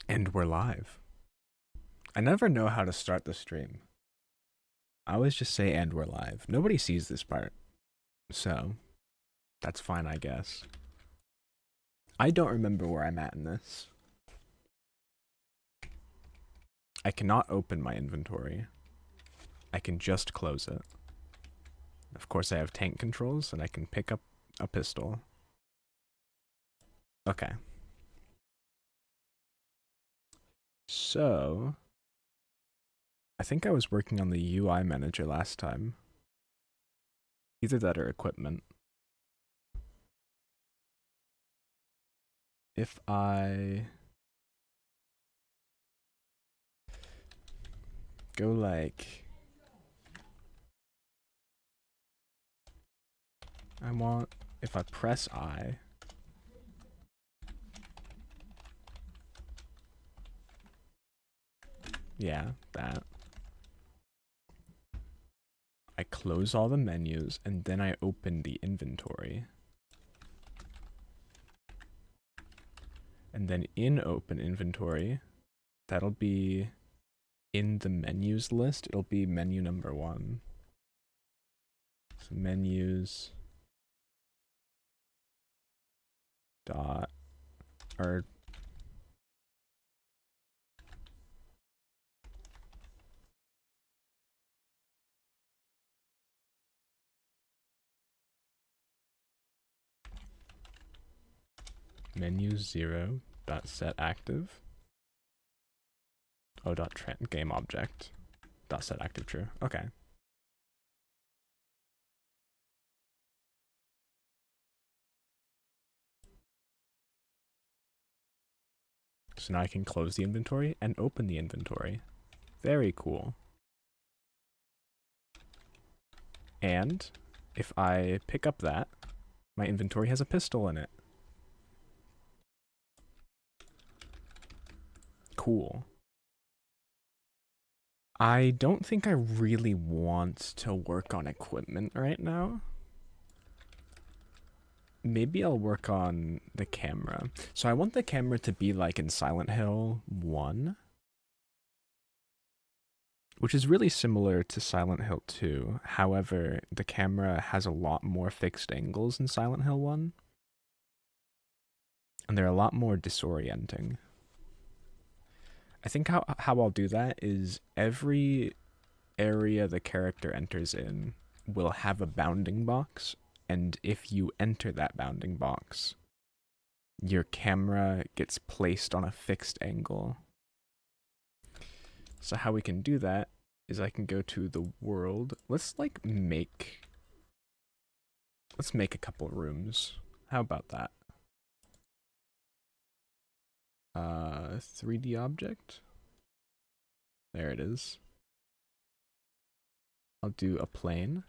And we're live. I never know how to start the stream. I always just say, and we're live. Nobody sees this part. So, that's fine, I guess. I don't remember where I'm at in this. I cannot open my inventory. I can just close it. Of course, I have tank controls, and I can pick up a pistol. Okay. So, I think I was working on the UI manager last time. Either that or equipment. If I go like, if I press I, yeah, that. I close all the menus and then I open the inventory. And then in open inventory, that'll be in the menus list. It'll be menu number 1. So menus dot or menu 0 dot set active. Oh, dot game object dot set active true. Okay. So now I can close the inventory and open the inventory. Very cool. And if I pick up that, my inventory has a pistol in it. Cool. I don't think I really want to work on equipment right now. Maybe I'll work on the camera. So I want the camera to be like in Silent Hill 1, which is really similar to Silent Hill 2. However, the camera has a lot more fixed angles in Silent Hill 1, and they're a lot more disorienting. I think how I'll do that is every area the character enters in will have a bounding box, and if you enter that bounding box, your camera gets placed on a fixed angle. So how we can do that is I can go to the world. Let's make a couple rooms. How about that? 3D object. There it is. I'll do a plane.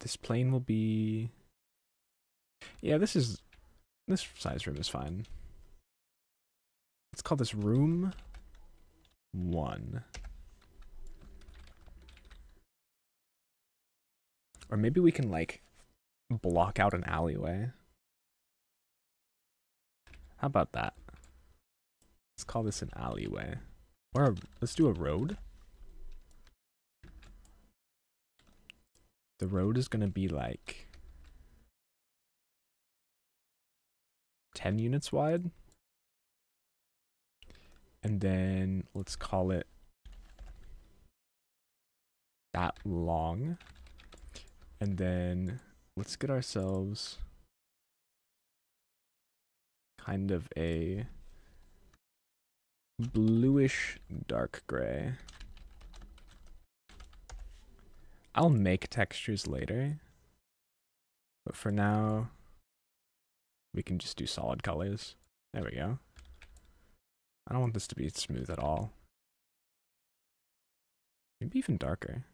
This plane will be, yeah, this size room is fine. Let's call this room 1. Or maybe we can like block out an alleyway. How about that? Let's call this an alleyway. Or let's do a road. The road is gonna be like 10 units wide. And then let's call it that long. And then let's get ourselves kind of a bluish dark gray. I'll make textures later, but for now, we can just do solid colors. There we go. I don't want this to be smooth at all. Maybe even darker.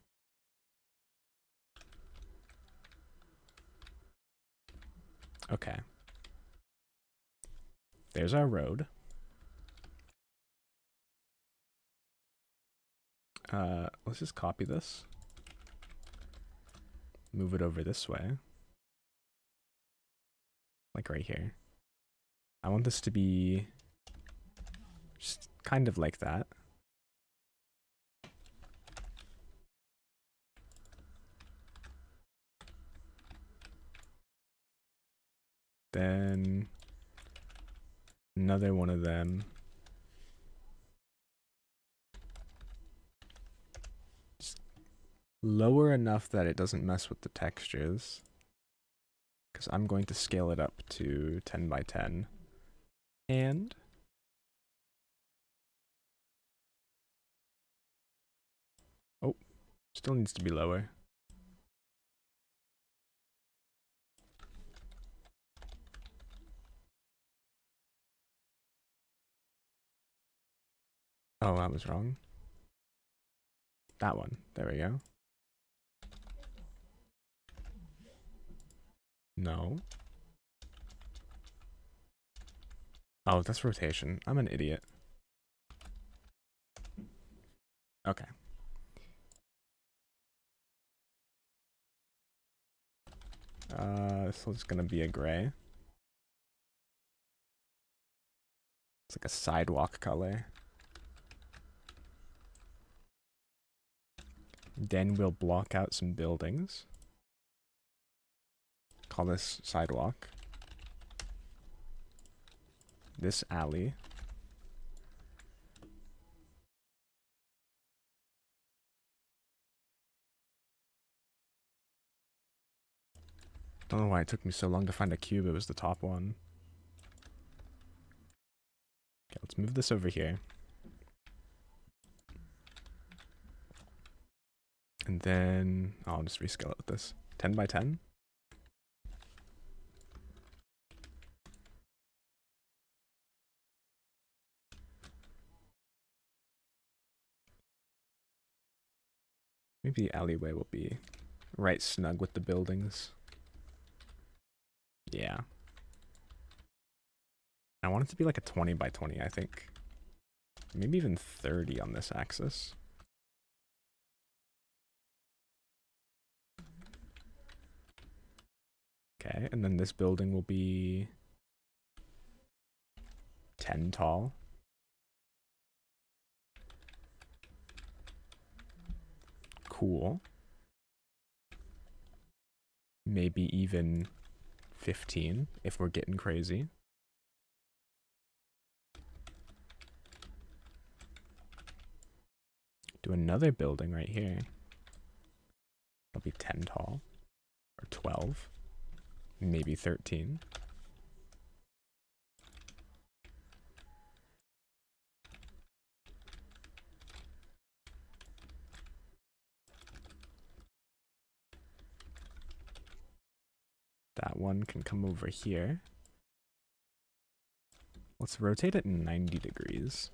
Okay. There's our road. Let's just copy this. Move it over this way. Like right here. I want this to be Just kind of like that. Then another one of them. Just lower enough that it doesn't mess with the textures. Because I'm going to scale it up to 10 by 10. And oh, still needs to be lower. Oh, that was wrong. That one. There we go. No. Oh, that's rotation. I'm an idiot. Okay. This one's gonna be a gray. It's like a sidewalk color. Then we'll block out some buildings. Call this sidewalk. This alley. Don't know why it took me so long to find a cube. It was the top one. Okay, let's move this over here. And then I'll just rescale it with this. 10 by 10. Maybe the alleyway will be right snug with the buildings. Yeah. I want it to be like a 20 by 20, I think. Maybe even 30 on this axis. Okay, and then this building will be 10 tall. Cool. Maybe even 15 if we're getting crazy. Do another building right here. It'll be 10 tall. Or 12. Maybe 13. That one can come over here. Let's rotate it 90 degrees.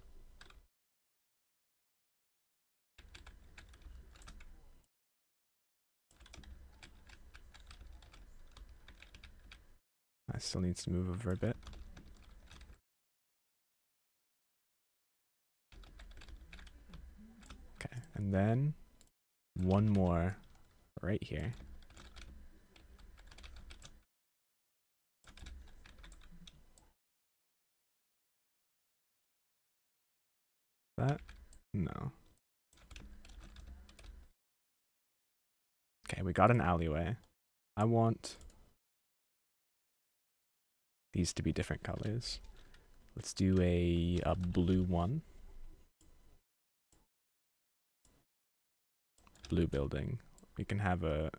I still needs to move over a bit. Okay, and then one more right here. That? No. Okay, we got an alleyway. I want these to be different colors. Let's do a blue one. Blue building. We can have a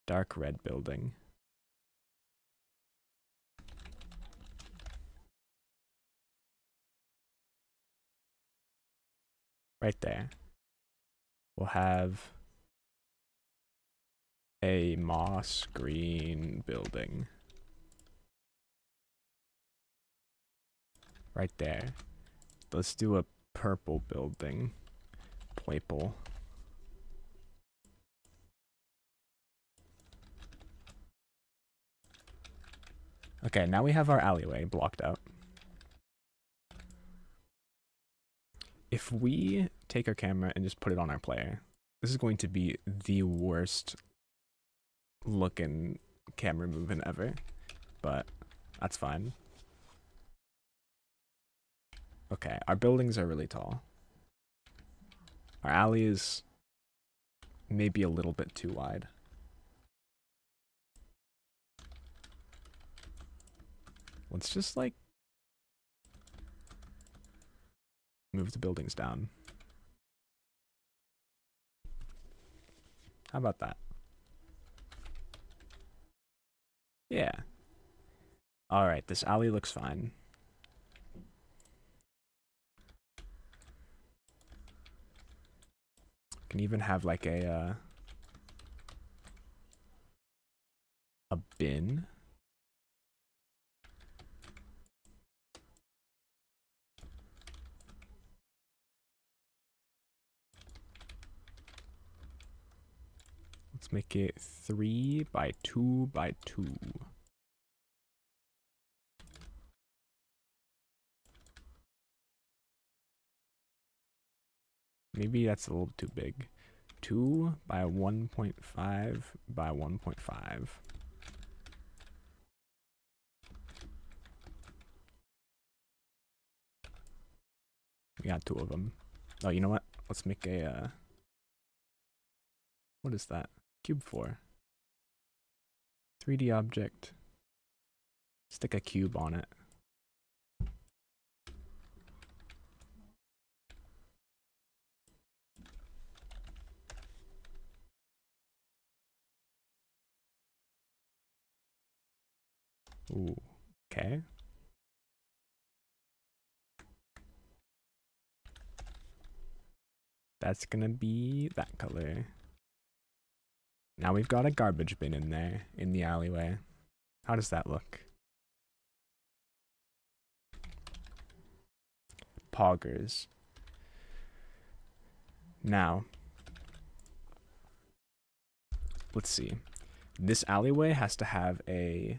dark red building. Right there. We'll have a moss green building. Right there. Let's do a purple building. Purple. Okay, now we have our alleyway blocked out. If we take our camera and just put it on our player, this is going to be the worst looking camera movement ever, but that's fine. Okay, our buildings are really tall. Our alley is maybe a little bit too wide. Let's just like move the buildings down. How about that? Yeah. Alright, this alley looks fine. Can even have like a bin. Let's make it 3 by 2 by 2. Maybe that's a little too big. 2 by 1.5 by 1.5. We got 2 of them. Oh, you know what? Let's make a, what is that? Cube 4. 3D object. Stick a cube on it. Ooh, okay. That's gonna be that color. Now we've got a garbage bin in there, in the alleyway. How does that look? Poggers. Now, let's see. This alleyway has to have a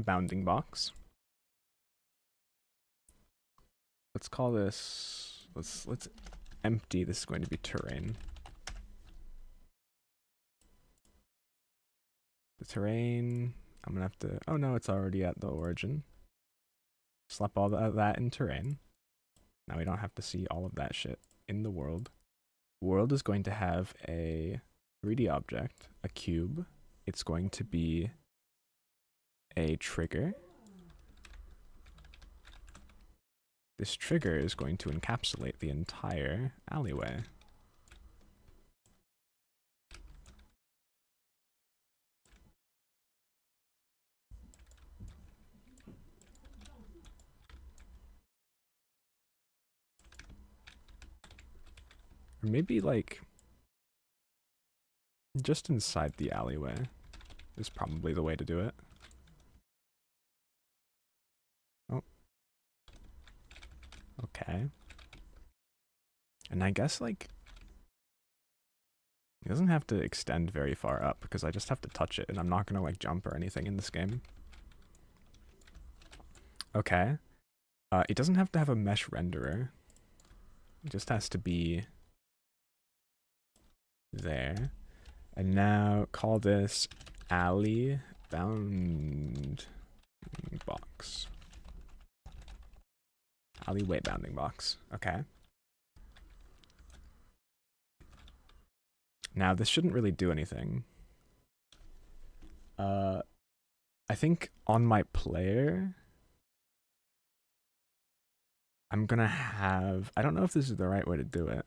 bounding box. Let's call this, let's empty. This is going to be terrain. The terrain, I'm gonna have to, oh no, it's already at the origin. Slap all that in terrain. Now we don't have to see all of that shit in the world. World is going to have a 3D object, a cube. It's going to be a trigger. This trigger is going to encapsulate the entire alleyway. Or maybe like just inside the alleyway is probably the way to do it. Oh. Okay. And I guess like it doesn't have to extend very far up because I just have to touch it and I'm not gonna like jump or anything in this game. Okay. It doesn't have to have a mesh renderer. It just has to be there. And now call this alley bound box. Alleyway bounding box. Okay. Now this shouldn't really do anything. I think on my player, I'm gonna have, I don't know if this is the right way to do it.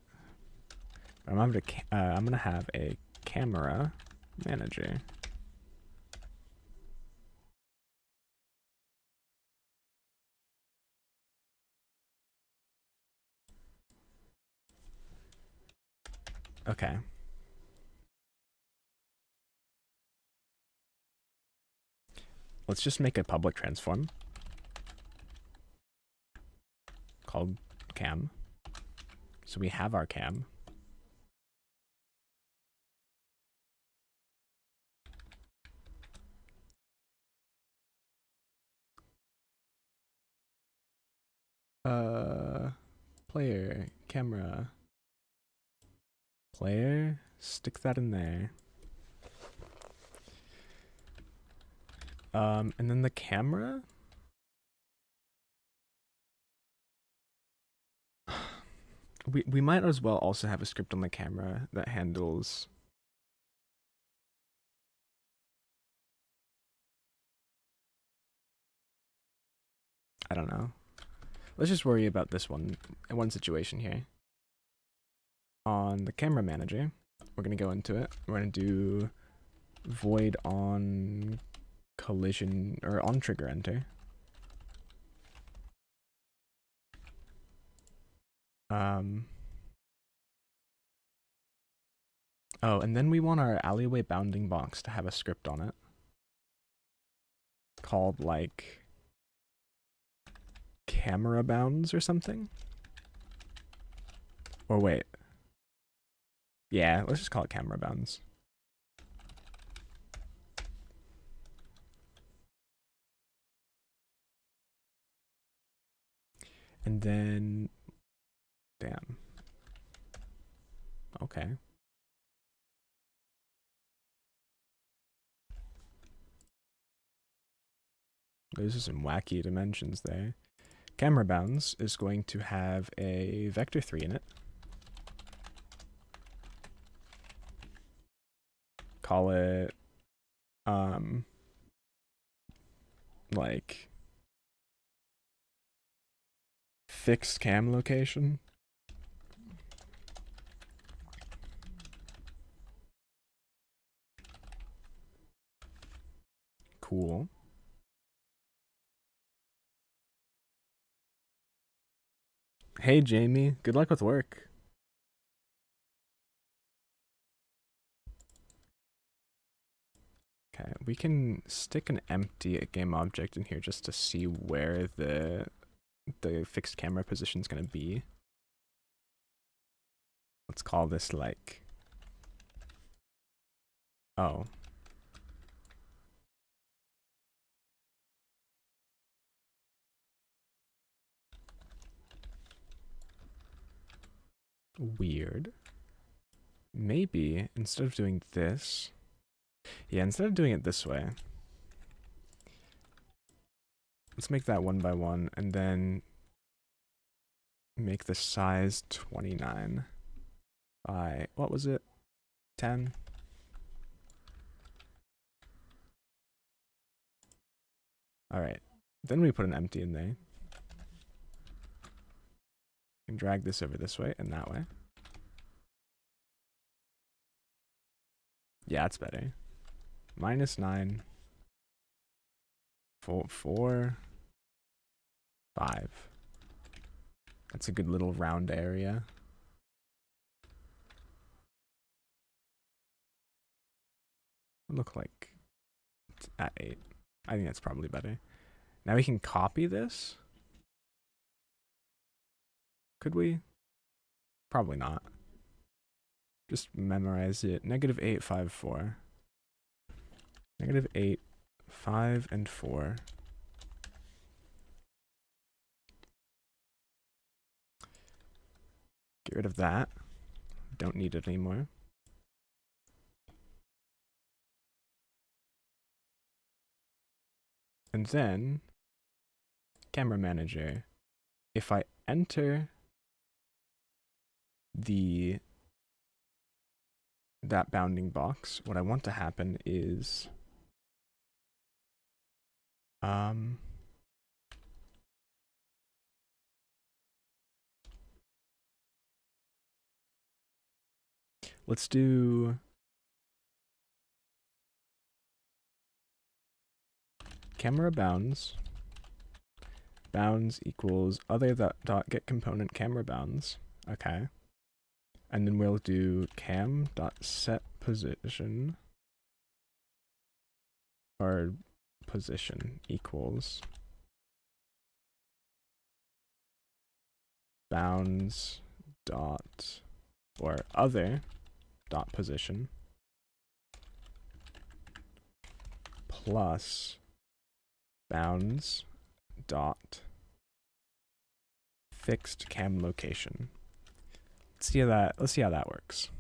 But I'm gonna have a camera manager. Okay. Let's just make a public transform called cam. So we have our cam. Player, camera, player, stick that in there. And then the camera, we might as well also have a script on the camera that handles. I don't know. Let's just worry about this one situation here. On the camera manager, we're gonna go into it. We're gonna do void on collision or on trigger enter. Oh, and then we want our alleyway bounding box to have a script on it called like camera bounds or something. Or wait. Yeah, let's just call it camera bounds. And then, damn. Okay. Those are some wacky dimensions there. Camera bounds is going to have a vector 3 in it. Call it, like, fixed cam location. Cool. Hey, Jamie. Good luck with work. Okay, we can stick an empty game object in here just to see where the fixed camera position is going to be. Let's call this like, oh. Weird. Maybe instead of doing this, yeah, instead of doing it this way, let's make that 1 by 1 and then make the size 29 by, what was it? 10? Alright, then we put an empty in there. And drag this over this way and that way. Yeah, it's better. -9, 4, 5. That's a good little round area. Look like it's at 8. I think that's probably better. Now we can copy this. Could we? Probably not. Just memorize it. -8, 5, 4. -8, 5, and 4. Get rid of that. Don't need it anymore. And then, camera manager. If I enter that bounding box, what I want to happen is let's do camera bounds equals other dot get component camera bounds. Okay. And then we'll do cam dot set position or position equals bounds dot or other dot position plus bounds dot fixed cam location. Let's see how that works.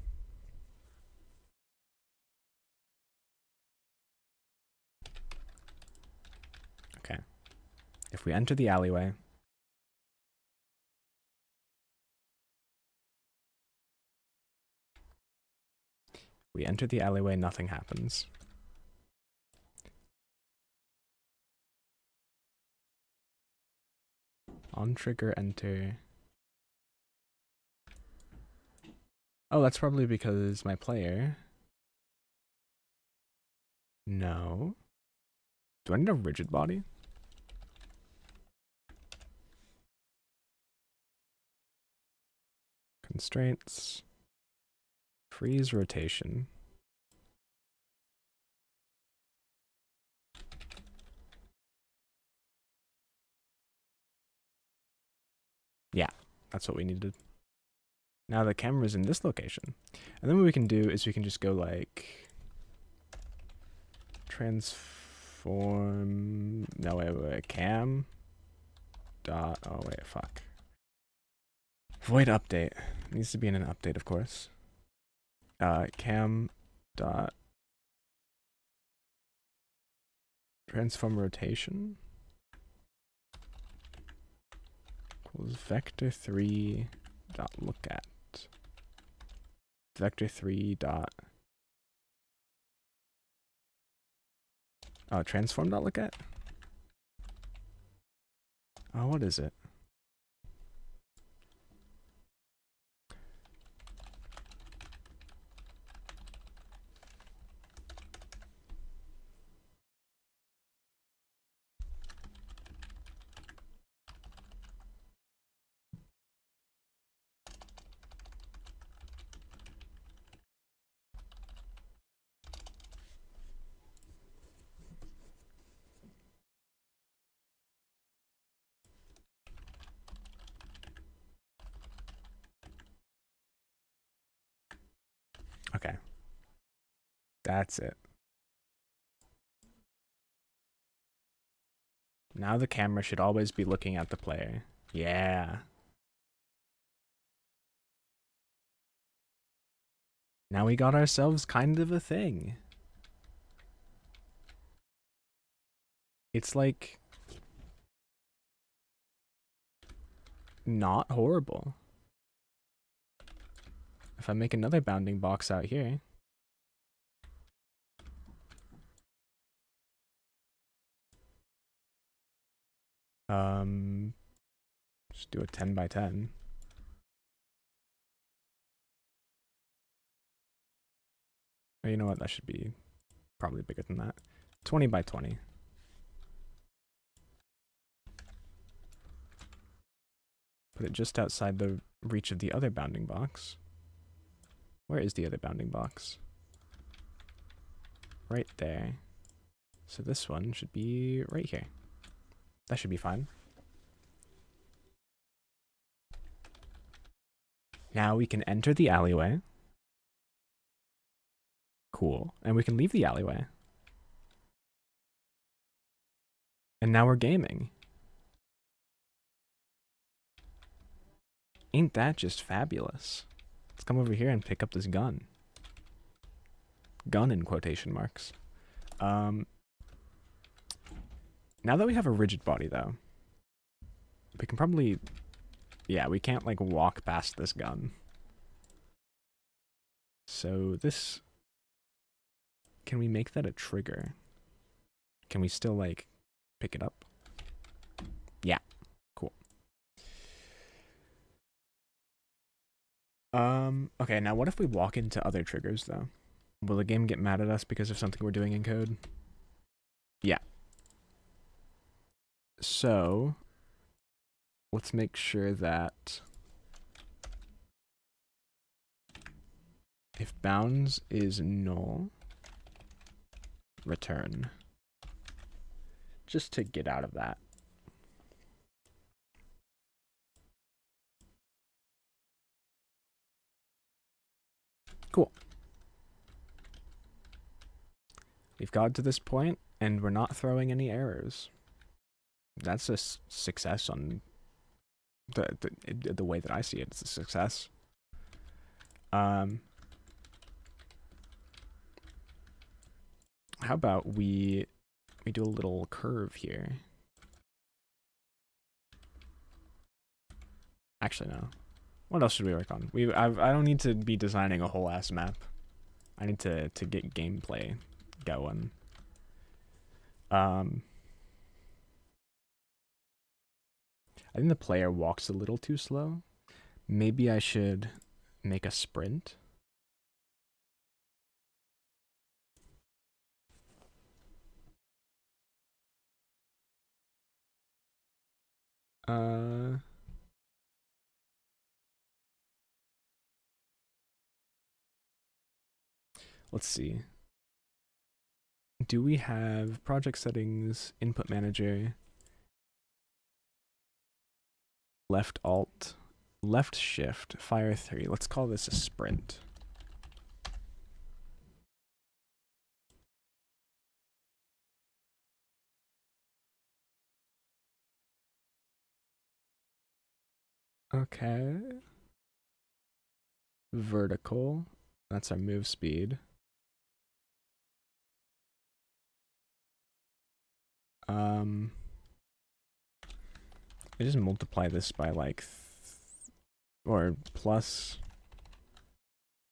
Okay. If we enter the alleyway, We enter the alleyway, nothing happens. On trigger, enter. Oh, that's probably because my player... No. Do I need a rigid body? Constraints. Freeze rotation. Yeah, that's what we needed. Now the camera's in this location. And then what we can do is we can just go like... Transform... No, wait. Cam... Dot... Oh, wait, fuck. Void update. It needs to be in an update, of course. Cam... Dot... Transform rotation... equals vector3 dot look at vector3 dot transform dot look at. Oh, what is it? Okay. That's it. Now the camera should always be looking at the player. Yeah. Now we got ourselves kind of a thing. It's like... not horrible. If I make another bounding box out here... just do a 10 by 10. Oh, you know what? That should be probably bigger than that. 20 by 20. Put it just outside the reach of the other bounding box. Where is the other bounding box? Right there. So this one should be right here. That should be fine. Now we can enter the alleyway. Cool. And we can leave the alleyway. And now we're gaming. Ain't that just fabulous? Let's come over here and pick up this gun. Gun in quotation marks. Now that we have a rigid body, though, we can probably... Yeah, we can't, like, walk past this gun. So this... Can we make that a trigger? Can we still, like, pick it up? Yeah. Cool. Okay, now what if we walk into other triggers, though? Will the game get mad at us because of something we're doing in code? Yeah. So, let's make sure that if bounds is null, return. Just to get out of that. Cool. We've got to this point, and we're not throwing any errors. That's a success on the way that I see it. It's a success. How about we do a little curve here? Actually, no. What else should we work on? I don't need to be designing a whole ass map. I need to get gameplay going. I think the player walks a little too slow. Maybe I should make a sprint. Let's see. Do we have project settings, input manager, left alt, left shift, fire 3. Let's call this a sprint. Okay. Vertical. That's our move speed. I just multiply this by like, or plus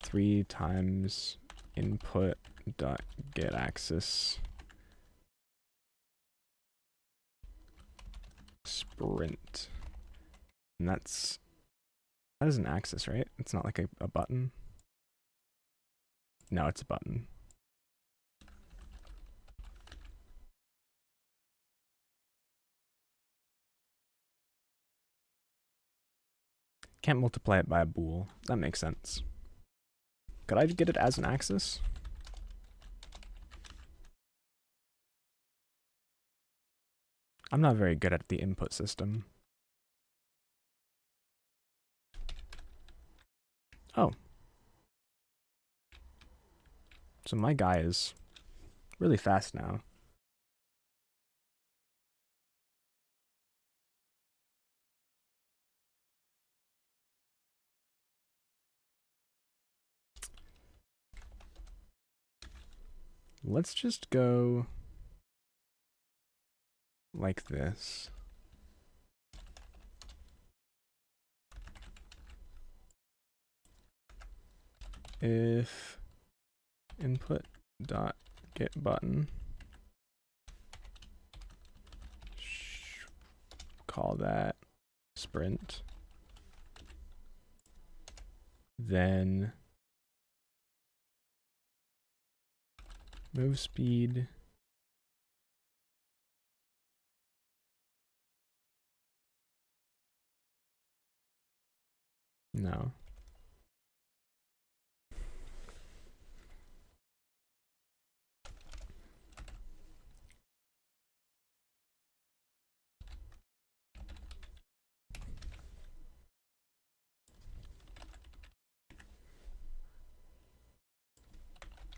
3 times input dot get axis sprint. And that is an axis, right? It's not like a button. No, it's a button. Can't multiply it by a bool. That makes sense. Could I get it as an axis? I'm not very good at the input system. Oh. So my guy is really fast now. Let's just go like this. If input dot get button, call that sprint, then move speed no.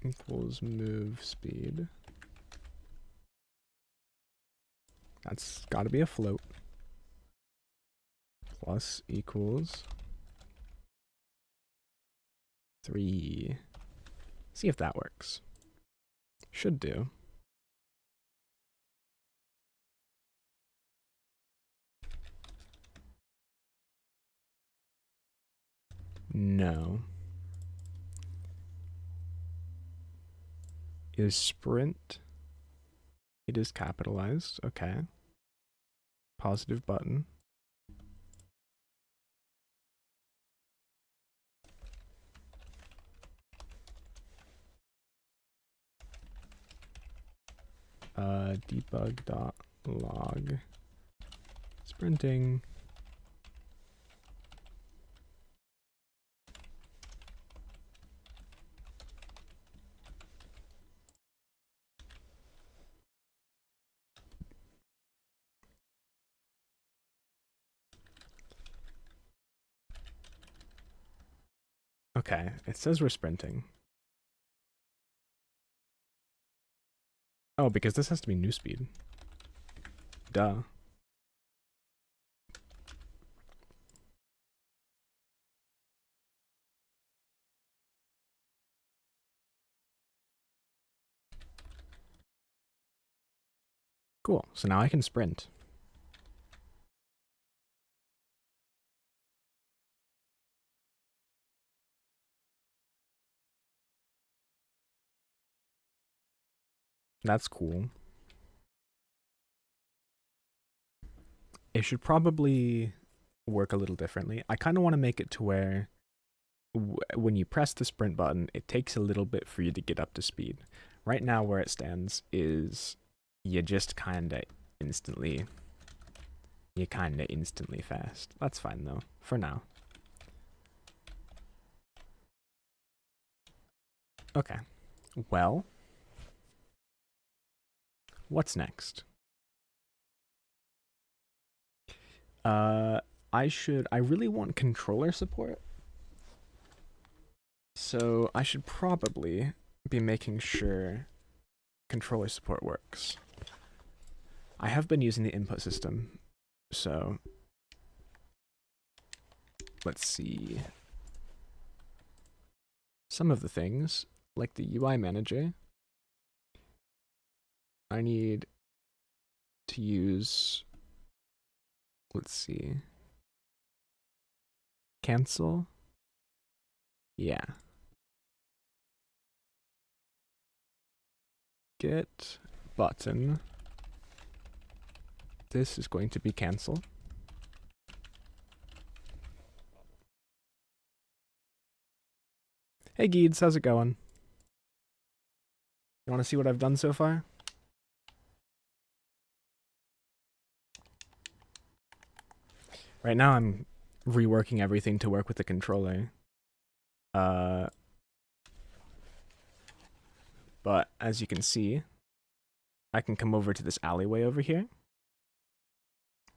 Equals move speed. That's got to be a float. Plus equals 3. See if that works. Should do. No. Is sprint? It is capitalized. Okay. Positive button. Debug.log sprinting. Okay, it says we're sprinting. Oh, because this has to be new speed. Duh. Cool, so now I can sprint. That's cool. It should probably work a little differently. I kind of want to make it to where when you press the sprint button, it takes a little bit for you to get up to speed. Right now, where it stands is you just instantly fast. That's fine though, for now. Okay, well, what's next? I really want controller support. So I should probably be making sure controller support works. I have been using the input system, so let's see. Some of the things, like the UI manager, I need to use, let's see, cancel. Yeah. Get button. This is going to be cancel. Hey Geeds, how's it going? You want to see what I've done so far? Right now I'm reworking everything to work with the controller. But as you can see, I can come over to this alleyway over here.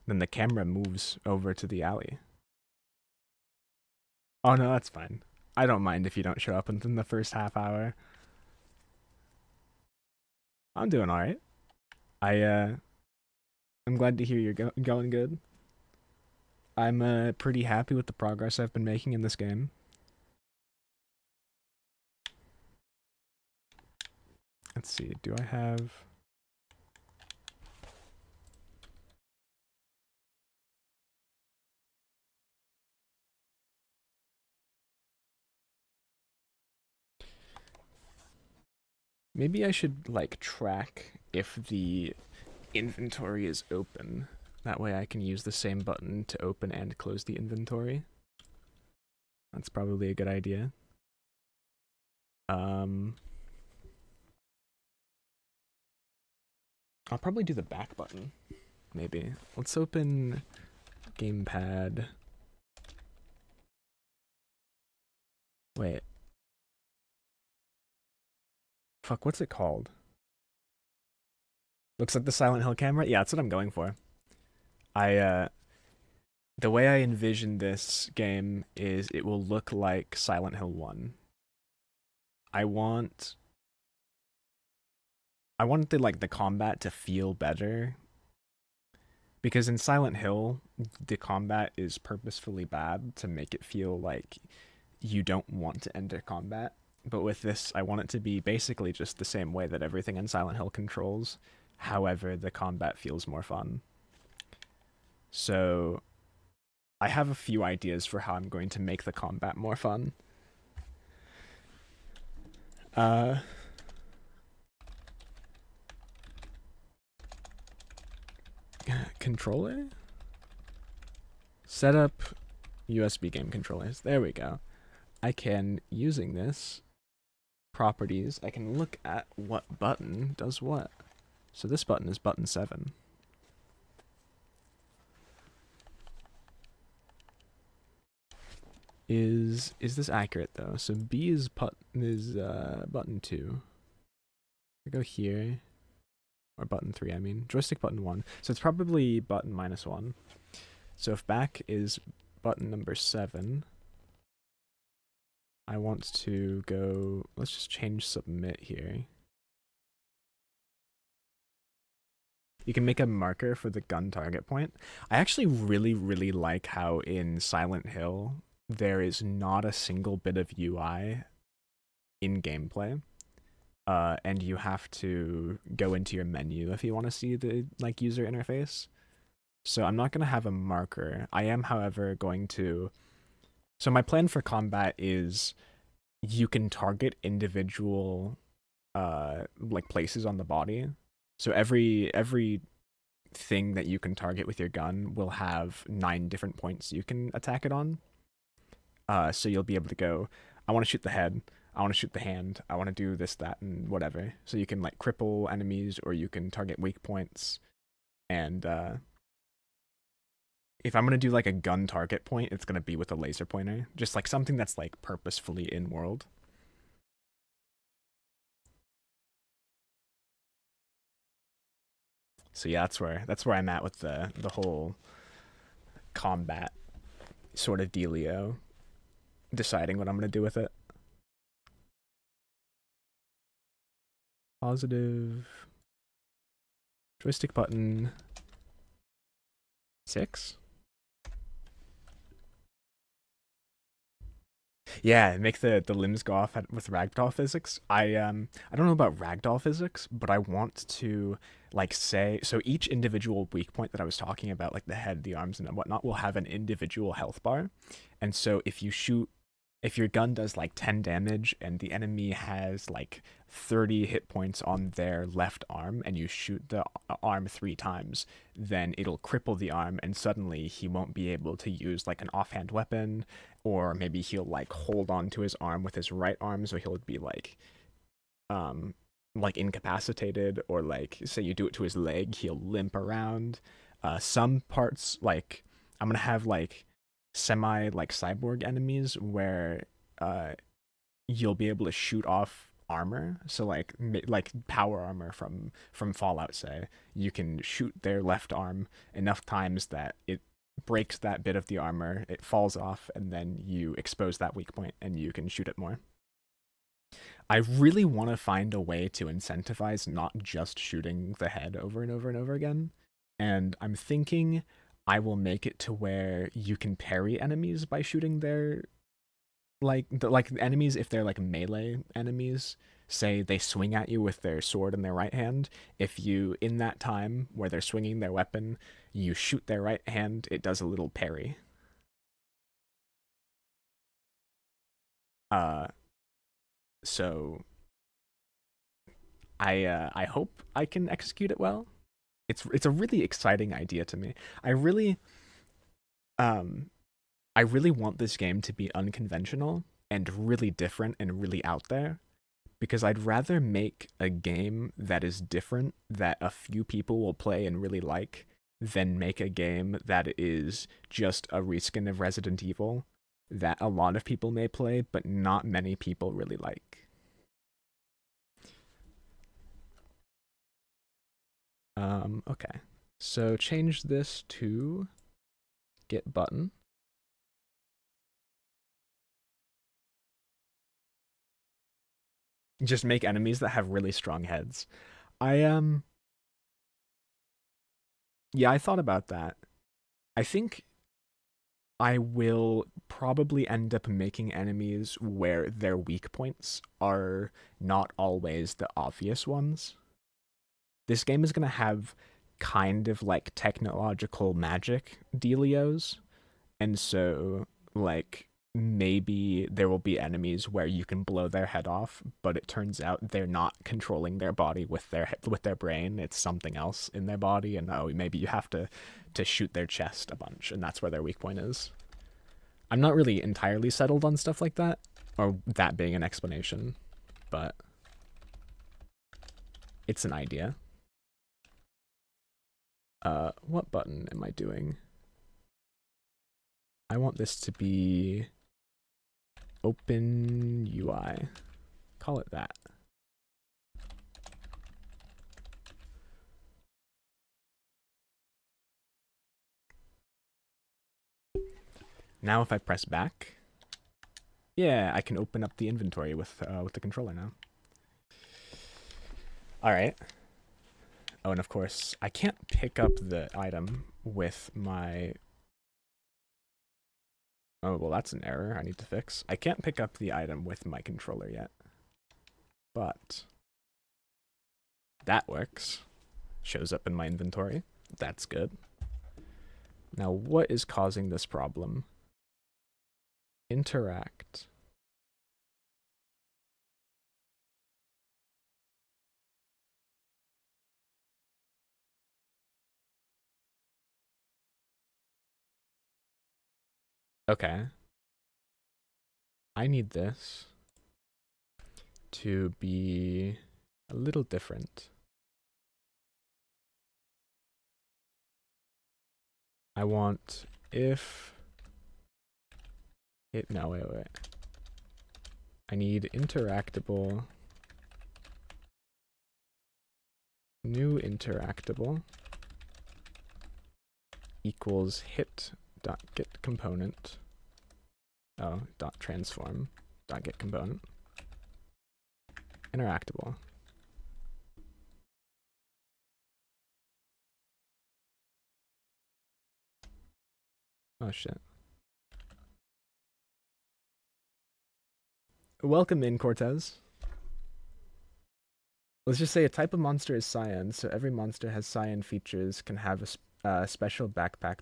Then the camera moves over to the alley. Oh no, that's fine. I don't mind if you don't show up within the first half hour. I'm doing alright. I'm glad to hear you're going good. I'm pretty happy with the progress I've been making in this game. Let's see, do I have... Maybe I should, like, track if the inventory is open. That way I can use the same button to open and close the inventory. That's probably a good idea. I'll probably do the back button, maybe. Let's open gamepad. Wait. Fuck, what's it called? Looks like the Silent Hill camera? Yeah, that's what I'm going for. The way I envision this game is it will look like Silent Hill 1. I want the combat to feel better. Because in Silent Hill, the combat is purposefully bad to make it feel like you don't want to enter combat. But with this, I want it to be basically just the same way that everything in Silent Hill controls. However, the combat feels more fun. So I have a few ideas for how I'm going to make the combat more fun. Controller? Set up USB game controllers. There we go. I can, using this, properties, I can look at what button does what. So this button is button 7. Is this accurate though? So B is button 2. I go here, or button 3. I mean joystick button 1. So it's probably button -1. So if back is button number 7, I want to go. Let's just change submit here. You can make a marker for the gun target point. I actually really like how in Silent Hill there is not a single bit of UI in gameplay. And you have to go into your menu if you want to see the user interface. So I'm not going to have a marker. I am, however, going to... So my plan for combat is you can target individual like places on the body. So every thing that you can target with your gun will have 9 different points you can attack it on. So you'll be able to go, I want to shoot the head, I want to shoot the hand, I want to do this, that, and whatever. So you can like cripple enemies, or you can target weak points. And if I'm gonna do like a gun target point, it's gonna be with a laser pointer, just like something that's like purposefully in world. So yeah, that's where I'm at with the whole combat sort of dealio, deciding what I'm gonna do with it. Positive joystick button 6. Yeah, make the limbs go off with ragdoll physics. I don't know about ragdoll physics, but I want to like say, so each individual weak point that I was talking about, like the head, the arms, and whatnot, will have an individual health bar. And so if your gun does like 10 damage and the enemy has like 30 hit points on their left arm, and you shoot the arm 3 times, then it'll cripple the arm, and suddenly he won't be able to use like an offhand weapon, or maybe he'll like hold on to his arm with his right arm, so he'll be um like incapacitated, or like say you do it to his leg, he'll limp around. Some parts, like I'm gonna have like semi like cyborg enemies where you'll be able to shoot off armor. So like power armor from Fallout, say, you can shoot their left arm enough times that it breaks that bit of the armor, it falls off, and then you expose that weak point and you can shoot it more. I really want to find a way to incentivize not just shooting the head over and over and over again. And I'm thinking I will make it to where you can parry enemies by shooting their like enemies. If they're like melee enemies, say they swing at you with their sword in their right hand, if you, in that time where they're swinging their weapon, you shoot their right hand, it does a little parry. Uh so I hope I can execute it well. It's a really exciting idea to me. I really um I really want this game to be unconventional and really different and really out there, because I'd rather make a game that is different, that a few people will play and really like, than make a game that is just a reskin of Resident Evil that a lot of people may play but not many people really like. Okay. So change this to get button. Just make enemies that have really strong heads. I Yeah, I thought about that. I think I will probably end up making enemies where their weak points are not always the obvious ones. This game is going to have kind of like technological magic dealios, and so like maybe there will be enemies where you can blow their head off, but it turns out they're not controlling their body with their brain. It's something else in their body, and oh, maybe you have to shoot their chest a bunch, and that's where their weak point is. I'm not really entirely settled on stuff like that, or that being an explanation, but it's an idea. What button am I doing? I want this to be Open UI. Call it that. Now if I press back, yeah, I can open up the inventory with the controller now. All right. Oh, and of course, I can't pick up the item with my... Oh, well, that's an error I need to fix. I can't pick up the item with my controller yet. But that works. Shows up in my inventory. That's good. Now, what is causing this problem? Interact. Okay. I need this to be a little different. I want if it, no, wait. I need interactable, new interactable equals hit dot get component, dot transform dot get component, interactable. Oh shit. Welcome in, Cortez. Let's just say a type of monster is cyan, so every monster has cyan features, can have a special backpack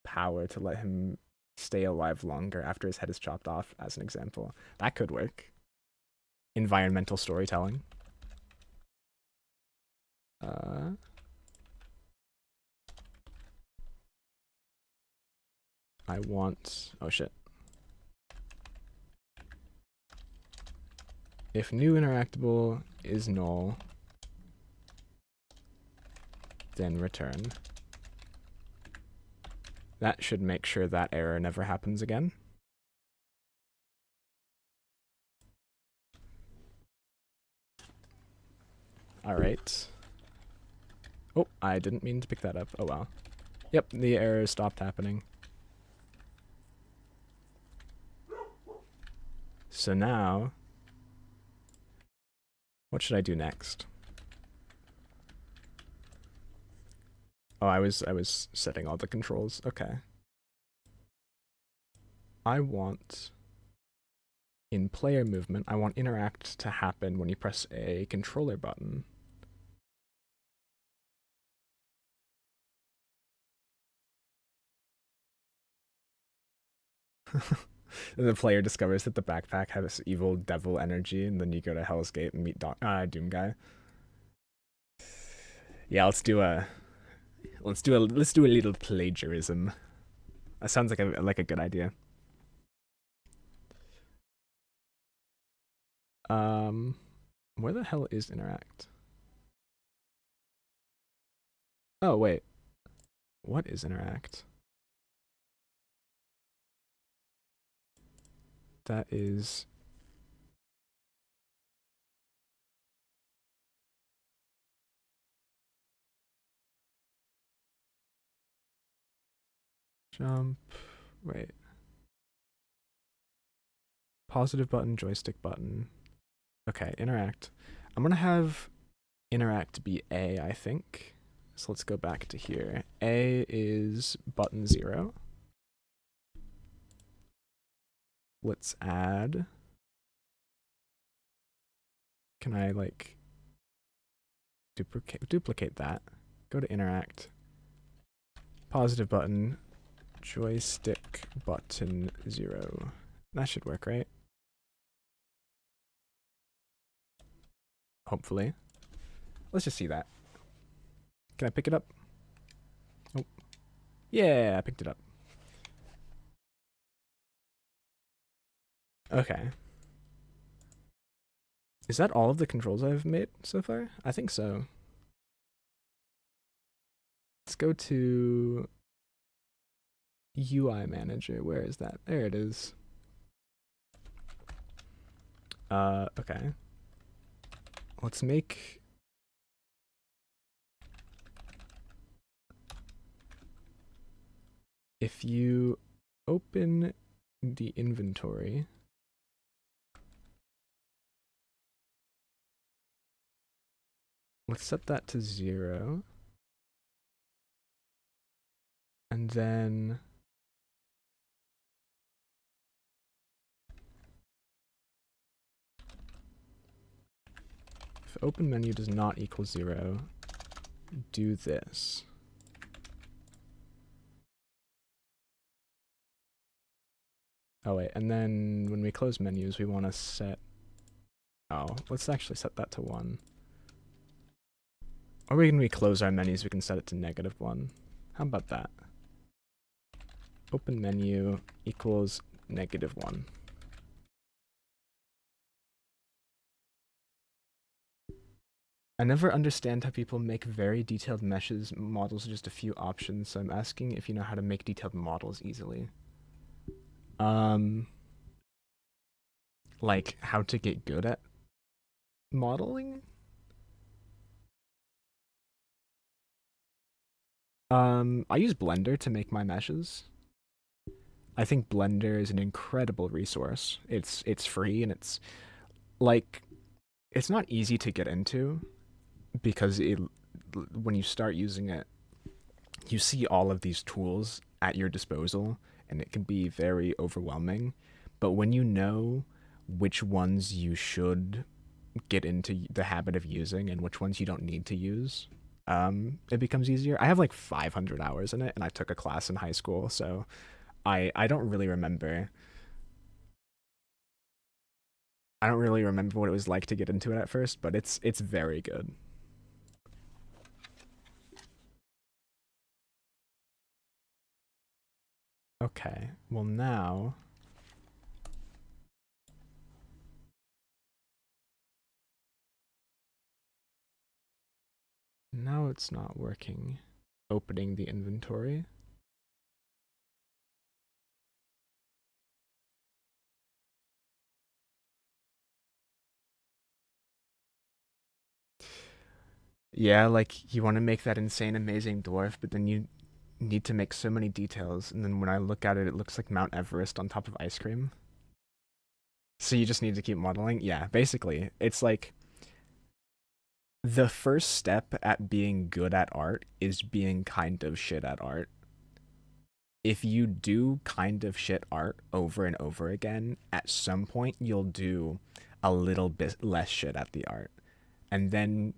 power to let him stay alive longer after his head is chopped off, as an example. That could work. Environmental storytelling. I want, oh shit. If new interactable is null, then return. That should make sure that error never happens again. Alright. Oh, I didn't mean to pick that up. Oh well. Yep, the error stopped happening. So now, what should I do next? Oh, I was setting all the controls. Okay. I want, in player movement, I want interact to happen when you press a controller button. And the player discovers that the backpack has evil devil energy, and then you go to Hell's Gate and meet Doom Guy. Yeah, let's do a little plagiarism. That sounds like a good idea. Where the hell is interact? Oh wait, what is interact? That is jump. Wait. Positive button, joystick button. Okay, interact. I'm gonna have interact be A, I think. So let's go back to here. A is button 0. Let's add. Can I like duplicate that? Go to interact. Positive button, joystick button 0. That should work, right? Hopefully. Let's just see that. Can I pick it up? Oh. Yeah, I picked it up. Okay. Is that all of the controls I've made so far? I think so. Let's go to UI Manager. Where is that? There it is. Okay. Let's make... If you open the inventory, let's set that to 0. And then if open menu does not equal 0, do this. Oh wait, and then when we close menus, we want to set... Oh, let's actually set that to 1. Or when we close our menus, we can set it to -1. How about that? open menu equals -1. I never understand how people make very detailed meshes models with just a few options, so I'm asking if you know how to make detailed models easily. Like how to get good at modeling? I use Blender to make my meshes. I think Blender is an incredible resource. It's free and it's like it's not easy to get into because when you start using it, you see all of these tools at your disposal and it can be very overwhelming. But when you know which ones you should get into the habit of using and which ones you don't need to use, it becomes easier. I have like 500 hours in it, and I took a class in high school, so I don't really remember. I don't really remember what it was like to get into it at first, but it's very good. Okay, well now it's not working. Opening the inventory. Yeah, like you want to make that insane, amazing dwarf, but then you need to make so many details, and then when I look at it, it looks like Mount Everest on top of ice cream. So you just need to keep modeling. Yeah, basically, it's like the first step at being good at art is being kind of shit at art. If you do kind of shit art over and over again, at some point you'll do a little bit less shit at the art. And then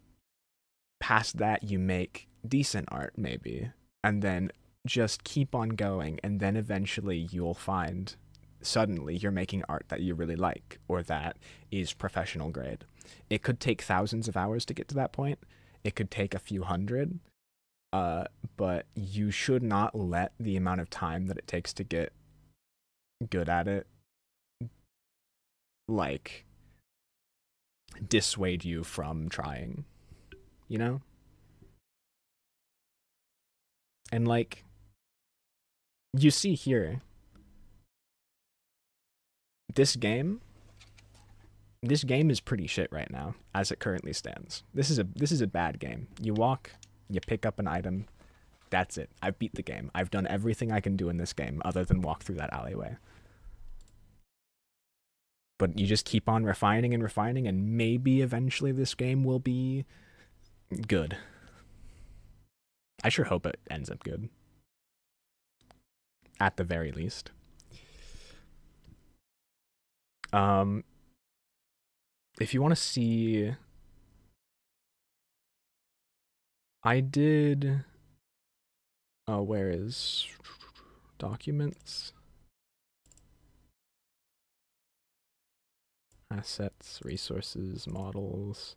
past that, you make decent art, maybe. And then just keep on going. And then eventually you'll find suddenly you're making art that you really like or that is professional grade. It could take thousands of hours to get to that point. It could take a few hundred. But you should not let the amount of time that it takes to get good at it, like, dissuade you from trying, you know? And, like, you see here, this game is pretty shit right now, as it currently stands. This is a bad game. You walk, you pick up an item, that's it. I've beat the game. I've done everything I can do in this game other than walk through that alleyway. But you just keep on refining and refining, and maybe eventually this game will be good. I sure hope it ends up good. At the very least. If you want to see, I did. Oh, where is documents? Assets, resources, models.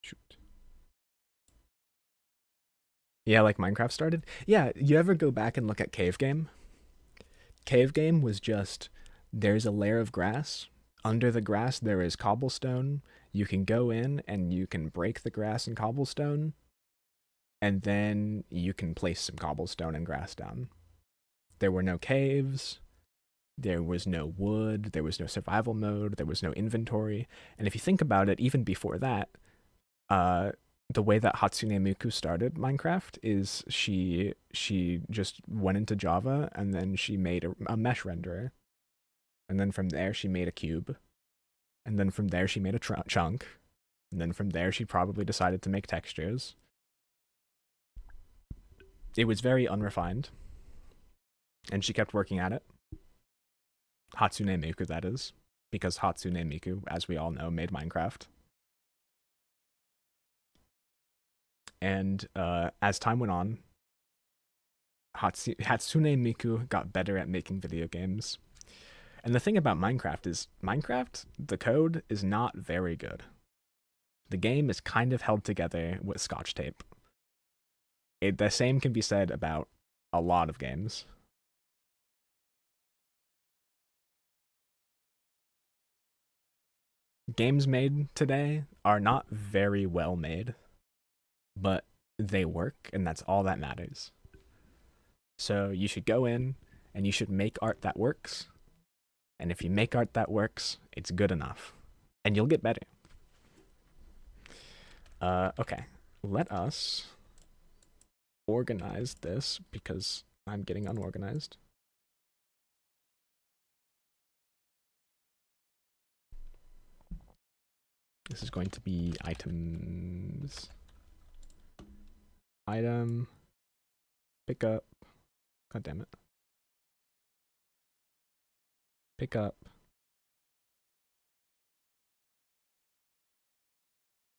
Shoot. Yeah, like Minecraft started. Yeah, you ever go back and look at Cave Game? Cave Game was just there's a layer of grass. Under the grass, there is cobblestone. You can go in and you can break the grass and cobblestone, and then you can place some cobblestone and grass down. There were no caves. There was no wood. There was no survival mode. There was no inventory. And if you think about it, even before that, the way that Hatsune Miku started Minecraft is she just went into Java and then she made a mesh renderer. And then from there she made a cube. And then from there she made a chunk. And then from there she probably decided to make textures. It was very unrefined. And she kept working at it. Hatsune Miku, that is. Because Hatsune Miku, as we all know, made Minecraft. And as time went on, Hatsune Miku got better at making video games. And the thing about Minecraft is, the code is not very good. The game is kind of held together with Scotch tape. The same can be said about a lot of games. Games made today are not very well made, but they work, and that's all that matters. So you should go in and you should make art that works. And if you make art that works, it's good enough. And you'll get better. Okay. Let us organize this because I'm getting unorganized. This is going to be items. Item. Pick up. God damn it. Pick up.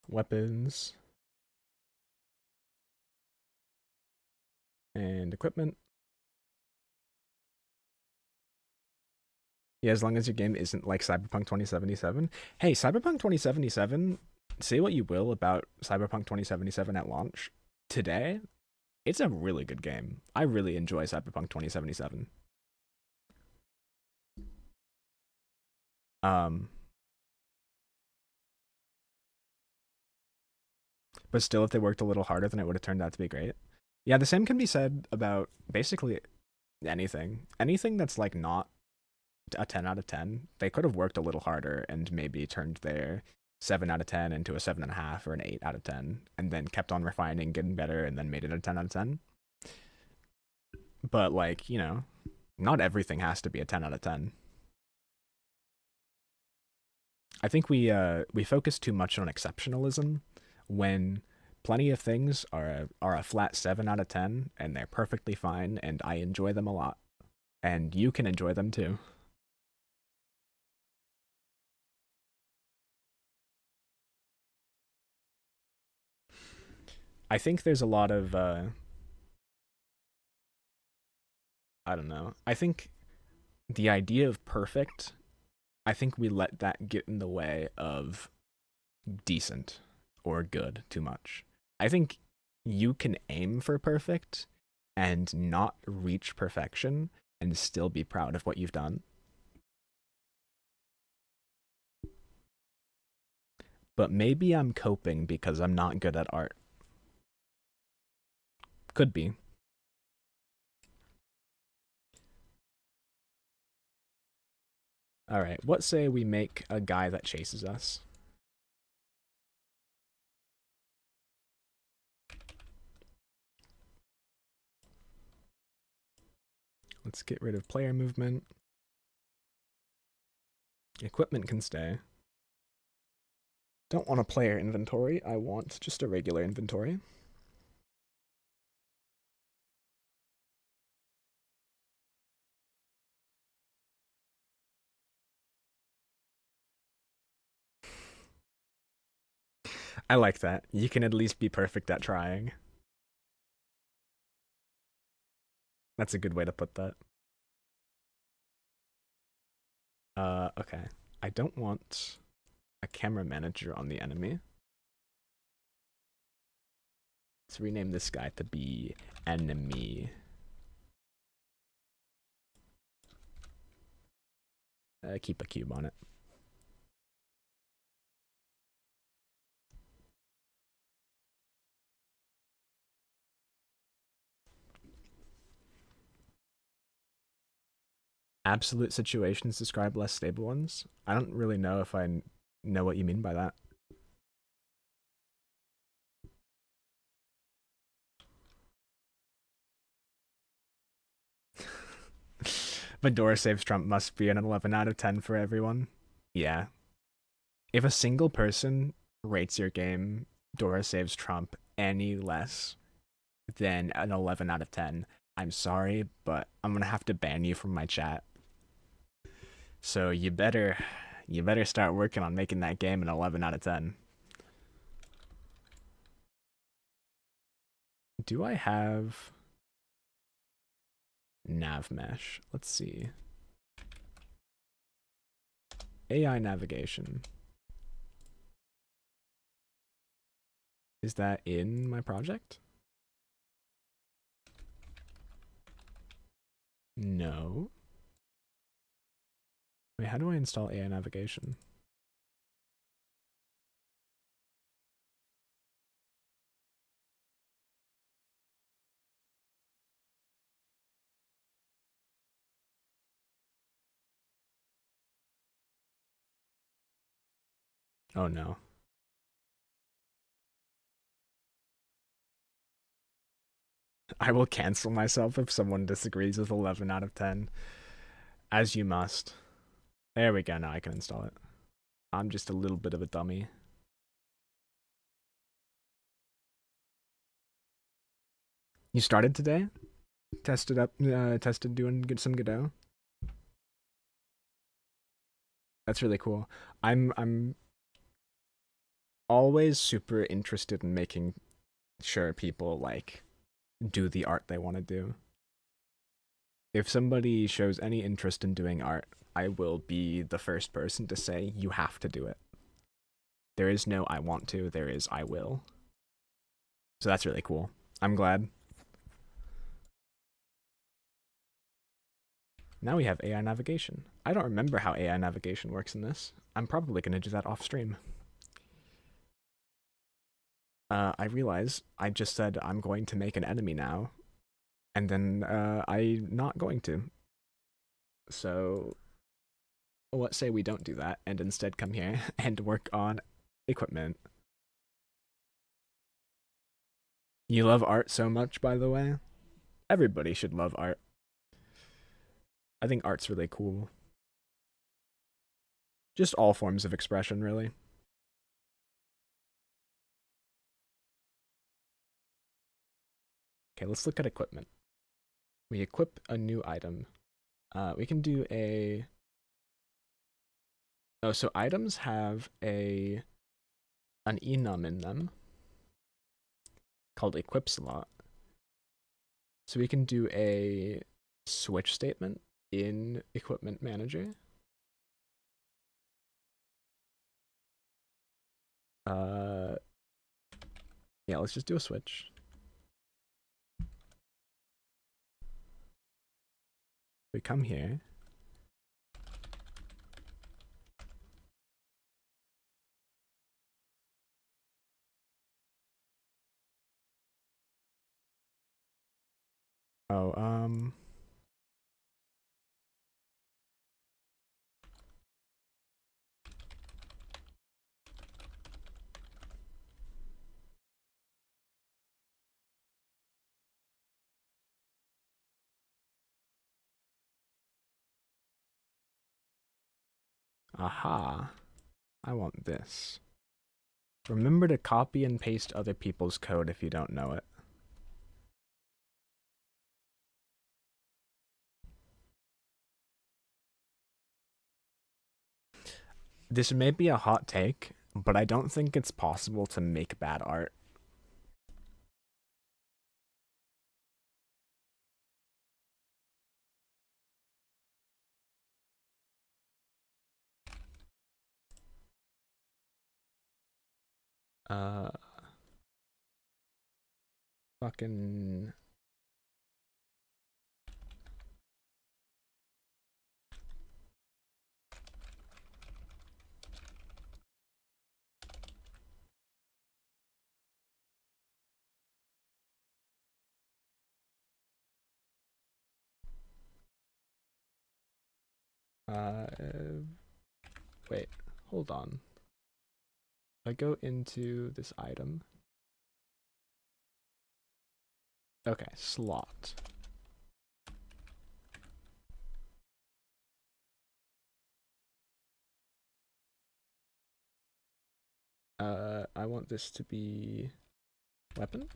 Weapons. And equipment. Yeah, as long as your game isn't like Cyberpunk 2077. Hey, Cyberpunk 2077, say what you will about Cyberpunk 2077 at launch. Today, it's a really good game. I really enjoy Cyberpunk 2077. But still, if they worked a little harder, then it would have turned out to be great. Yeah, the same can be said about basically anything. Anything that's like not a 10 out of 10, they could have worked a little harder and maybe turned their 7 out of 10 into a 7.5 or an 8 out of 10, and then kept on refining, getting better, and then made it a 10 out of 10. But, like, you know, not everything has to be a 10 out of 10. I think we focus too much on exceptionalism when plenty of things are a flat 7 out of 10, and they're perfectly fine, and I enjoy them a lot. And you can enjoy them too. I think there's a lot of I don't know. I think the idea of perfect, I think we let that get in the way of decent or good too much. I think you can aim for perfect and not reach perfection and still be proud of what you've done. But maybe I'm coping because I'm not good at art. Could be. Alright, what say we make a guy that chases us? Let's get rid of player movement. Equipment can stay. Don't want a player inventory, I want just a regular inventory. I like that. You can at least be perfect at trying. That's a good way to put that. Okay. I don't want a camera manager on the enemy. Let's rename this guy to be enemy. Keep a cube on it. Absolute situations describe less stable ones. I don't really know if I know what you mean by that. But Dora Saves Trump must be an 11 out of 10 for everyone. Yeah. If a single person rates your game Dora Saves Trump any less than an 11 out of 10, I'm sorry, but I'm gonna have to ban you from my chat. So you better start working on making that game an 11 out of 10. Do I have nav mesh? Let's see. AI navigation. Is that in my project? No. Wait, how do I install AI navigation? Oh no. I will cancel myself if someone disagrees with 11 out of 10. As you must. There we go, now I can install it. I'm just a little bit of a dummy. You started today? Tested doing some Godot? That's really cool. I'm always super interested in making sure people like do the art they want to do. If somebody shows any interest in doing art, I will be the first person to say you have to do it. There is no I want to, there is I will. So that's really cool. I'm glad. Now we have AI navigation. I don't remember how AI navigation works in this. I'm probably going to do that off stream. I realize I just said I'm going to make an enemy now, and then I'm not going to. So let's say we don't do that and instead come here and work on equipment. You love art so much, by the way. Everybody should love art. I think art's really cool. Just all forms of expression, really. Okay, let's look at equipment. We equip a new item. We can do a... Oh, so items have an enum in them called equip slot. So we can do a switch statement in equipment manager. Yeah, let's just do a switch. We come here. Oh, aha. I want this. Remember to copy and paste other people's code if you don't know it. This may be a hot take, but I don't think it's possible to make bad art. Uh, fucking... Uh, wait, hold on. I go into this item. Okay, slot. I want this to be weapon.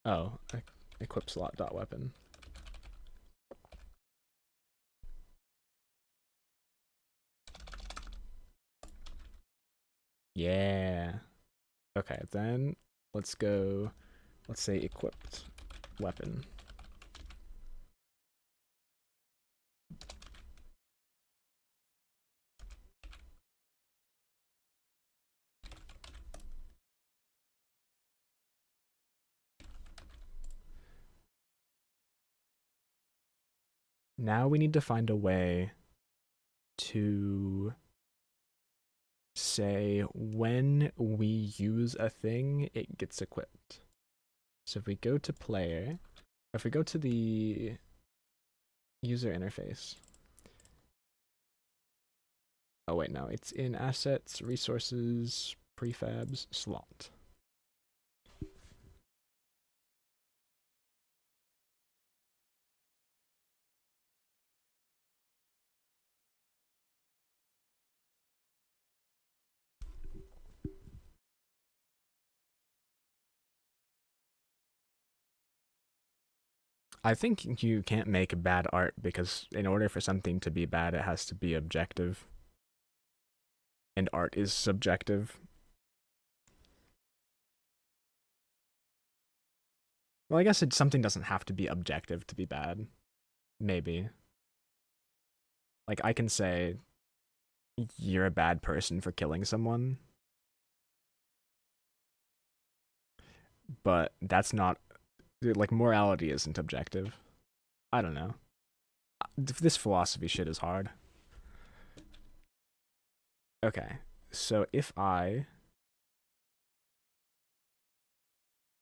Oh, equip slot dot weapon. Yeah. Okay, then let's go. Let's say equipped weapon. Now we need to find a way to say when we use a thing, it gets equipped. So if we go to player, if we go to the user interface. Oh wait, no, it's in assets, resources, prefabs, slot. I think you can't make bad art because in order for something to be bad, it has to be objective. And art is subjective. Well, I guess something doesn't have to be objective to be bad. Maybe. Like, I can say, you're a bad person for killing someone. But that's not... Like, morality isn't objective. I don't know. This philosophy shit is hard. Okay, so if I...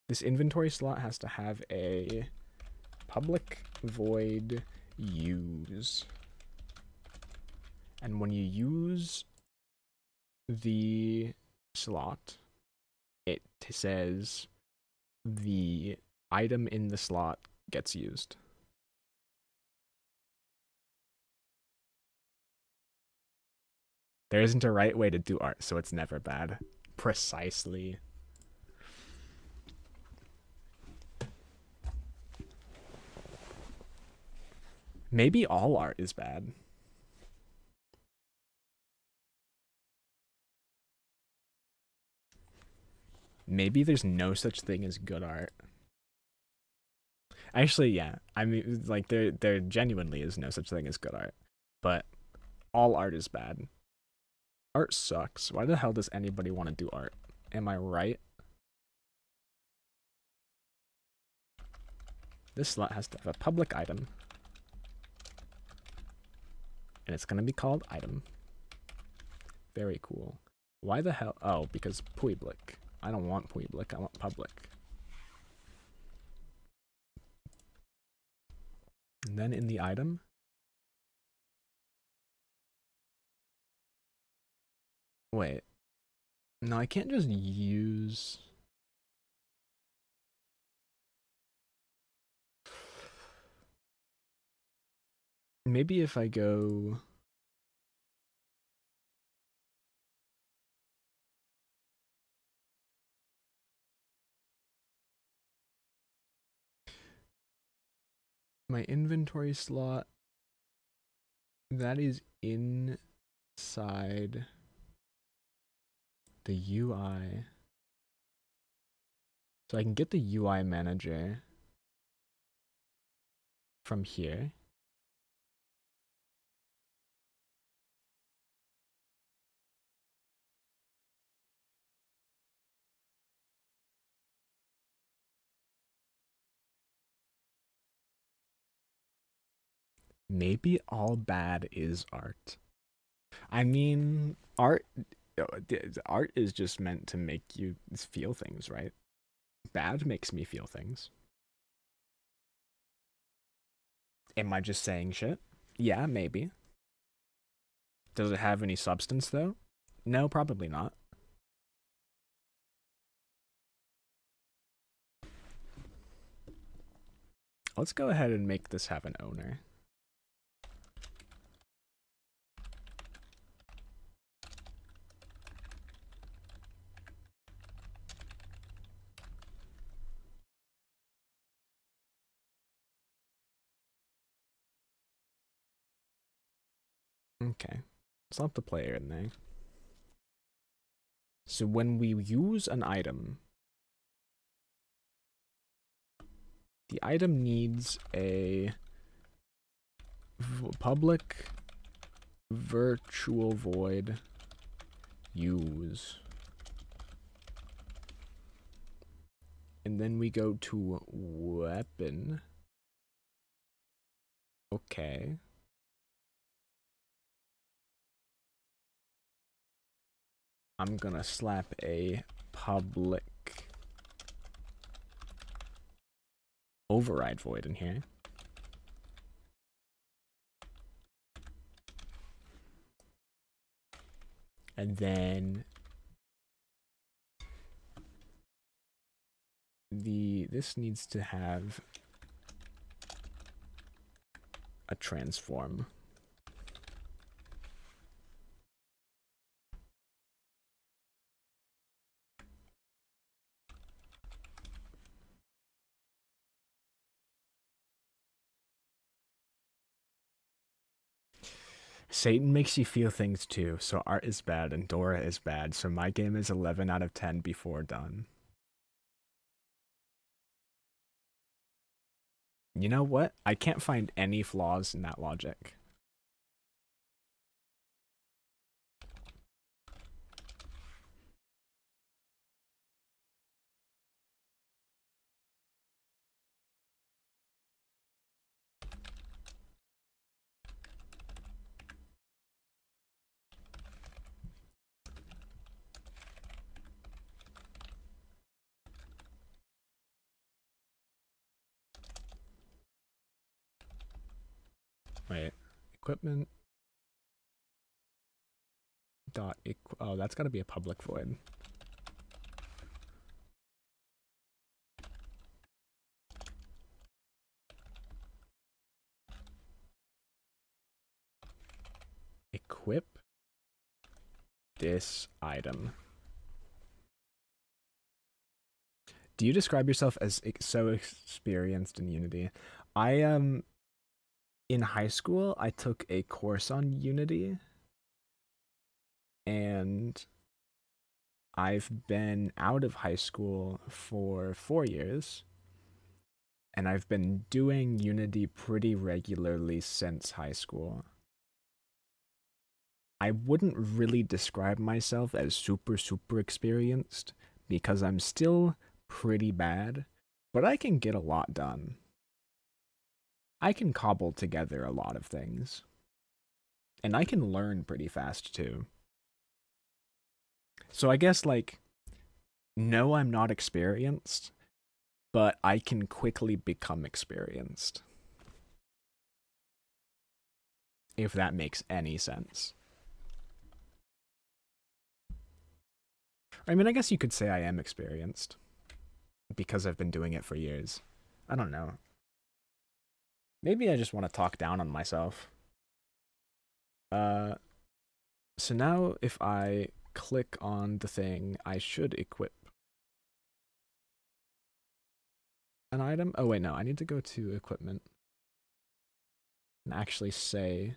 This inventory slot has to have a public void use. And when you use the slot, it says the item in the slot gets used. There isn't a right way to do art, so it's never bad. Precisely. Maybe all art is bad. Maybe there's no such thing as good art. Actually, yeah. I mean, like, there genuinely is no such thing as good art. But all art is bad. Art sucks. Why the hell does anybody want to do art? Am I right? This slot has to have a public item. And it's gonna be called item. Very cool. Why the hell? Oh, because public. I don't want public, I want public. And then in the item, wait. No, I can't just use... Maybe if I go... My inventory slot, that is inside the UI. So I can get the UI manager from here. Maybe all bad is art. I mean, art is just meant to make you feel things, right? Bad makes me feel things. Am I just saying shit? Yeah, maybe. Does it have any substance, though? No, probably not. Let's go ahead and make this have an owner. Okay, slap the player in there. So when we use an item, the item needs a public virtual void use. And then we go to weapon. Okay. I'm gonna slap a public override void in here. And then this needs to have a transform. Satan makes you feel things too, so art is bad and Dora is bad, so my game is 11 out of 10 before done. You know what? I can't find any flaws in that logic. Wait, equipment dot oh, that's got to be a public void. Equip this item. Do you describe yourself as so experienced in Unity? I in high school I took a course on Unity, and I've been out of high school for 4 years, and I've been doing Unity pretty regularly since high school. I wouldn't really describe myself as super experienced because I'm still pretty bad, but I can get a lot done. I can cobble together a lot of things. And I can learn pretty fast too. So I guess, like, no, I'm not experienced, but I can quickly become experienced. If that makes any sense. I mean, I guess you could say I am experienced because I've been doing it for years. I don't know. Maybe I just want to talk down on myself. So now if I click on the thing, I should equip an item. Oh wait, no, I need to go to equipment and actually say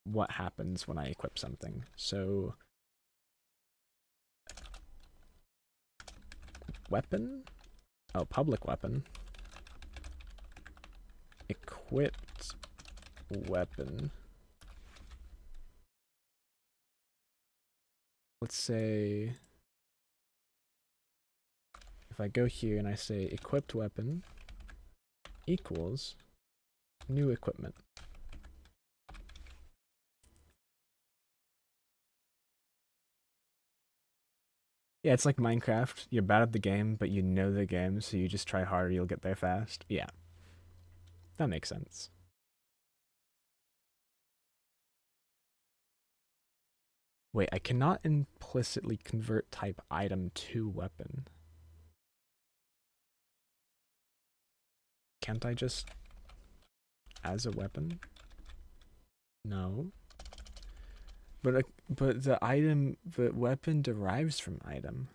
what happens when I equip something. So weapon? Oh, public weapon. Equipped weapon. Let's say if I go here and I say equipped weapon equals new equipment. Yeah, it's like Minecraft. You're bad at the game, but you know the game, so you just try harder, you'll get there fast. Yeah. That makes sense. Wait, I cannot implicitly convert type item to weapon. Can't I just as a weapon? No. But the weapon derives from item.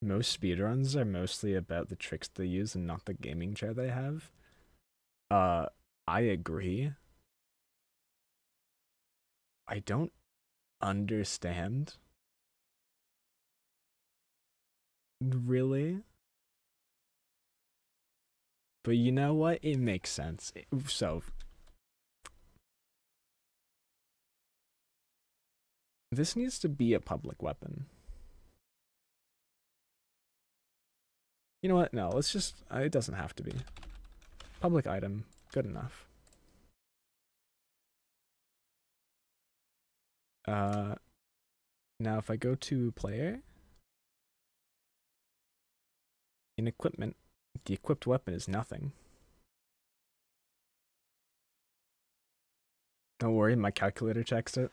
Most speedruns are mostly about the tricks they use and not the gaming chair they have. I agree. I don't understand. Really? But you know what? It makes sense. So, this needs to be a public weapon. You know what? No, let's just, it doesn't have to be. Public item, good enough. Now if I go to player, in equipment, the equipped weapon is nothing. Don't worry, my calculator checks it.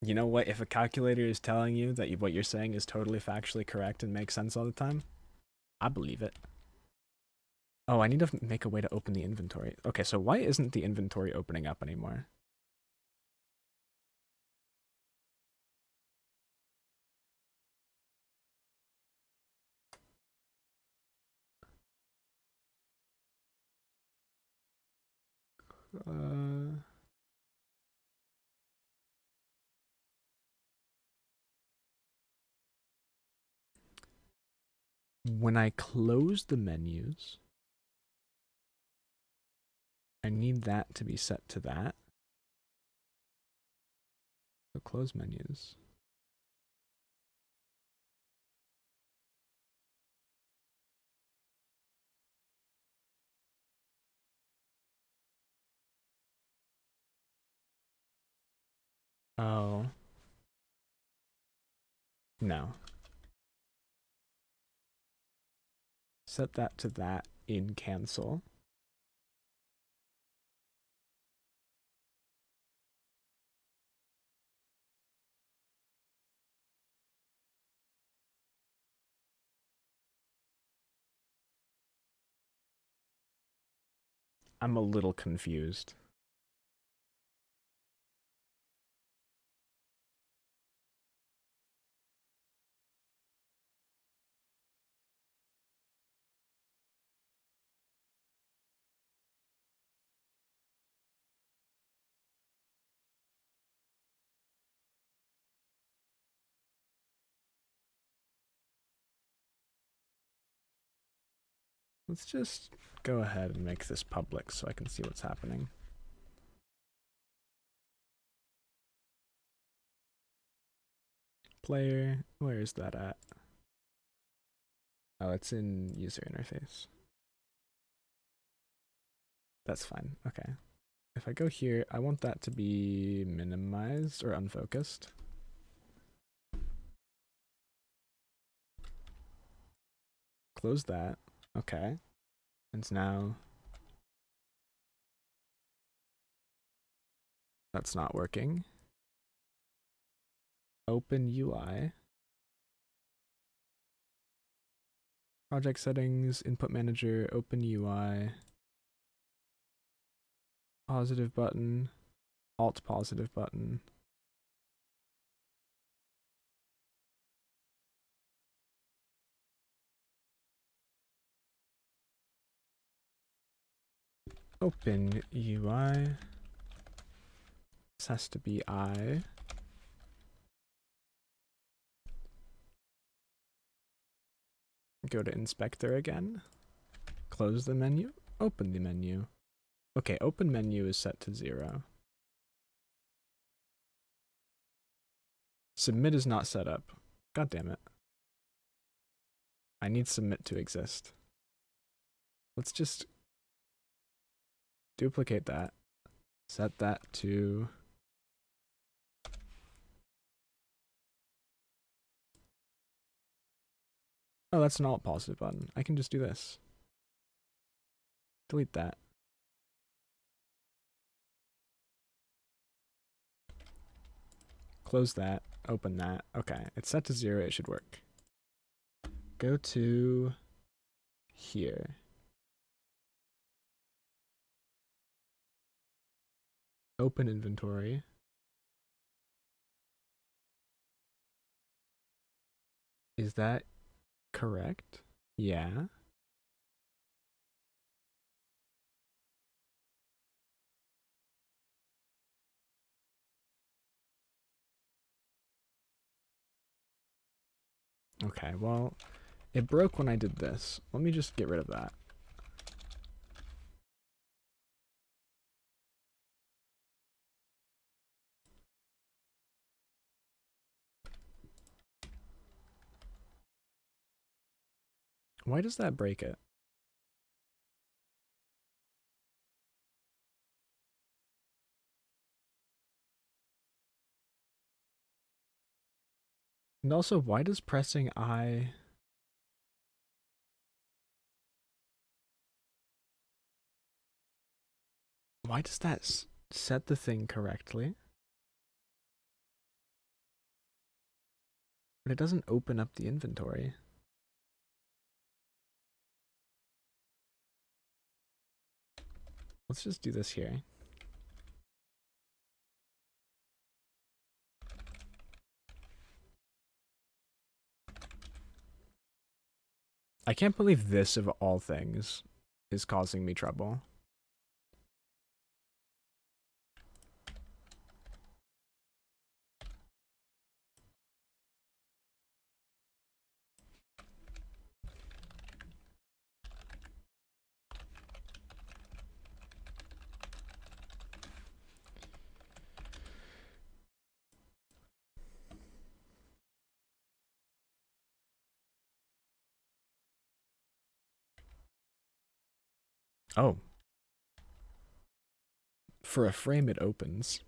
You know what? If a calculator is telling you that what you're saying is totally factually correct and makes sense all the time, I believe it. Oh, I need to make a way to open the inventory. Okay, so why isn't the inventory opening up anymore? Uh... When I close the menus, I need that to be set to that. So close menus. Oh. No. Set that to that in cancel. I'm a little confused. Let's just go ahead and make this public so I can see what's happening. Player, where is that at? Oh, it's in user interface. That's fine, okay. If I go here, I want that to be minimized or unfocused. Close that, okay. And now that's not working. Open UI. Project settings, input manager, open UI. Positive button, alt positive button. Open UI. This has to be I. Go to inspector again. Close the menu. Open the menu. Okay, open menu is set to 0. Submit is not set up. God damn it. I need submit to exist. Let's just duplicate that. Set that to... Oh, that's an alt positive button. I can just do this. Delete that. Close that. Open that. Okay, it's set to 0. It should work. Go to here. Open inventory. Is that correct? Yeah. Okay, well, it broke when I did this. Let me just get rid of that. Why does that break it? And also, why does pressing I... Why does that set the thing correctly? But it doesn't open up the inventory. Let's just do this here. I can't believe this, of all things, is causing me trouble. Oh. For a frame, it opens.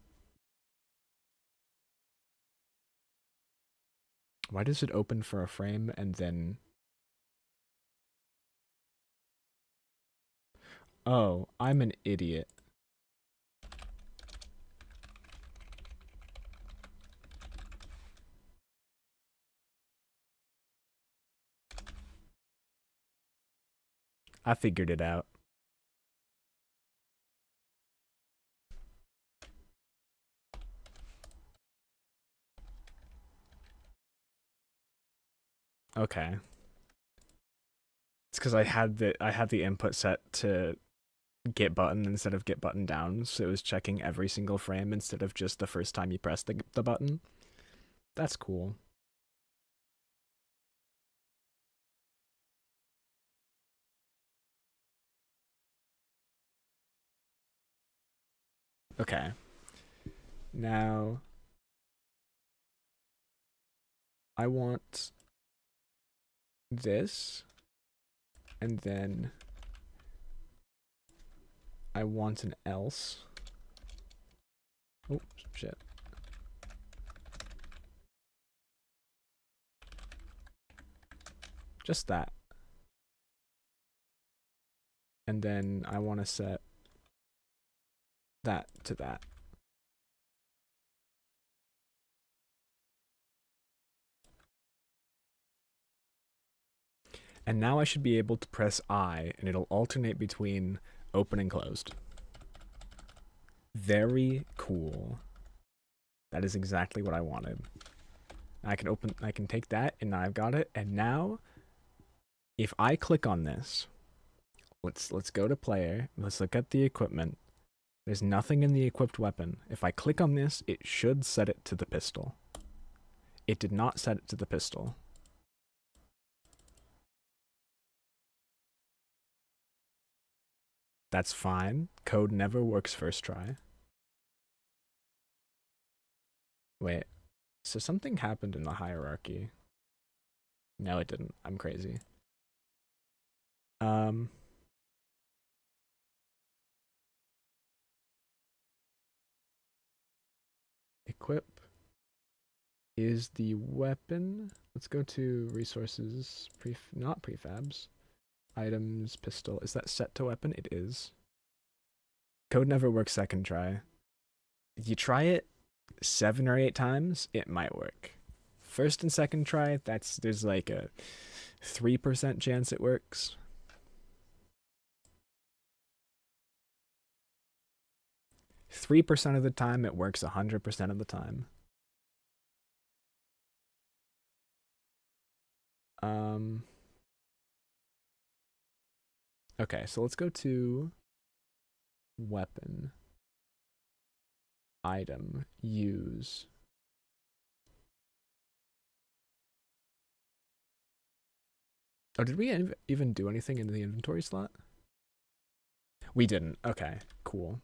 Why does it open for a frame and then... Oh, I'm an idiot. I figured it out. Okay. It's because I had the input set to get button instead of get button down, so it was checking every single frame instead of just the first time you press the button. That's cool. Okay. Now I want this, and then I want an else. Oh, shit. Just that. And then I want to set that to that. And now I should be able to press I, and it'll alternate between open and closed. Very cool. That is exactly what I wanted. I can take that, and now I've got it. And now, if I click on this, let's go to player. Let's look at the equipment. There's nothing in the equipped weapon. If I click on this, it should set it to the pistol. It did not set it to the pistol. That's fine. Code never works first try. Wait, so something happened in the hierarchy. No, it didn't. I'm crazy. Equip is the weapon. Let's go to resources, not prefabs. Items, pistol. Is that set to weapon? It is. Code never works second try. You try it 7 or 8 times, it might work. First and second try, there's like a 3% chance it works. %3 of the time, it works 100% of the time. Okay, so let's go to weapon, item, use. Oh, did we even do anything in the inventory slot? We didn't. Okay, cool.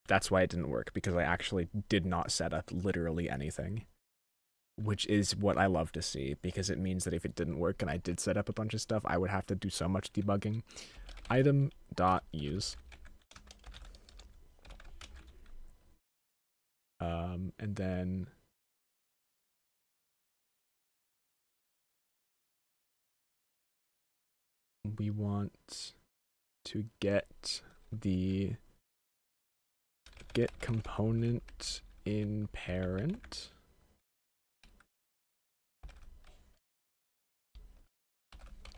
That's why it didn't work, because I actually did not set up literally anything. which is what I love to see, because it means that if it didn't work and I did set up a bunch of stuff, I would have to do so much debugging. Item dot use. And then we want to get the get component in parent.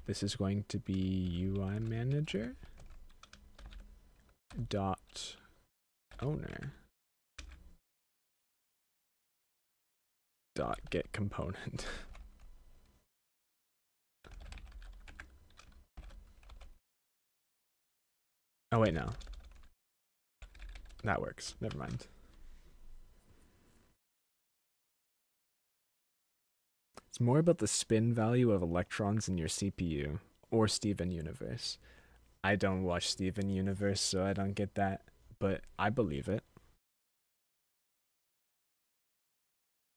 This is going to be UI manager dot owner dot get component. Oh wait, no. That works. Never mind. It's more about the spin value of electrons in your CPU or Steven Universe. I don't watch Steven Universe, so I don't get that, but I believe it.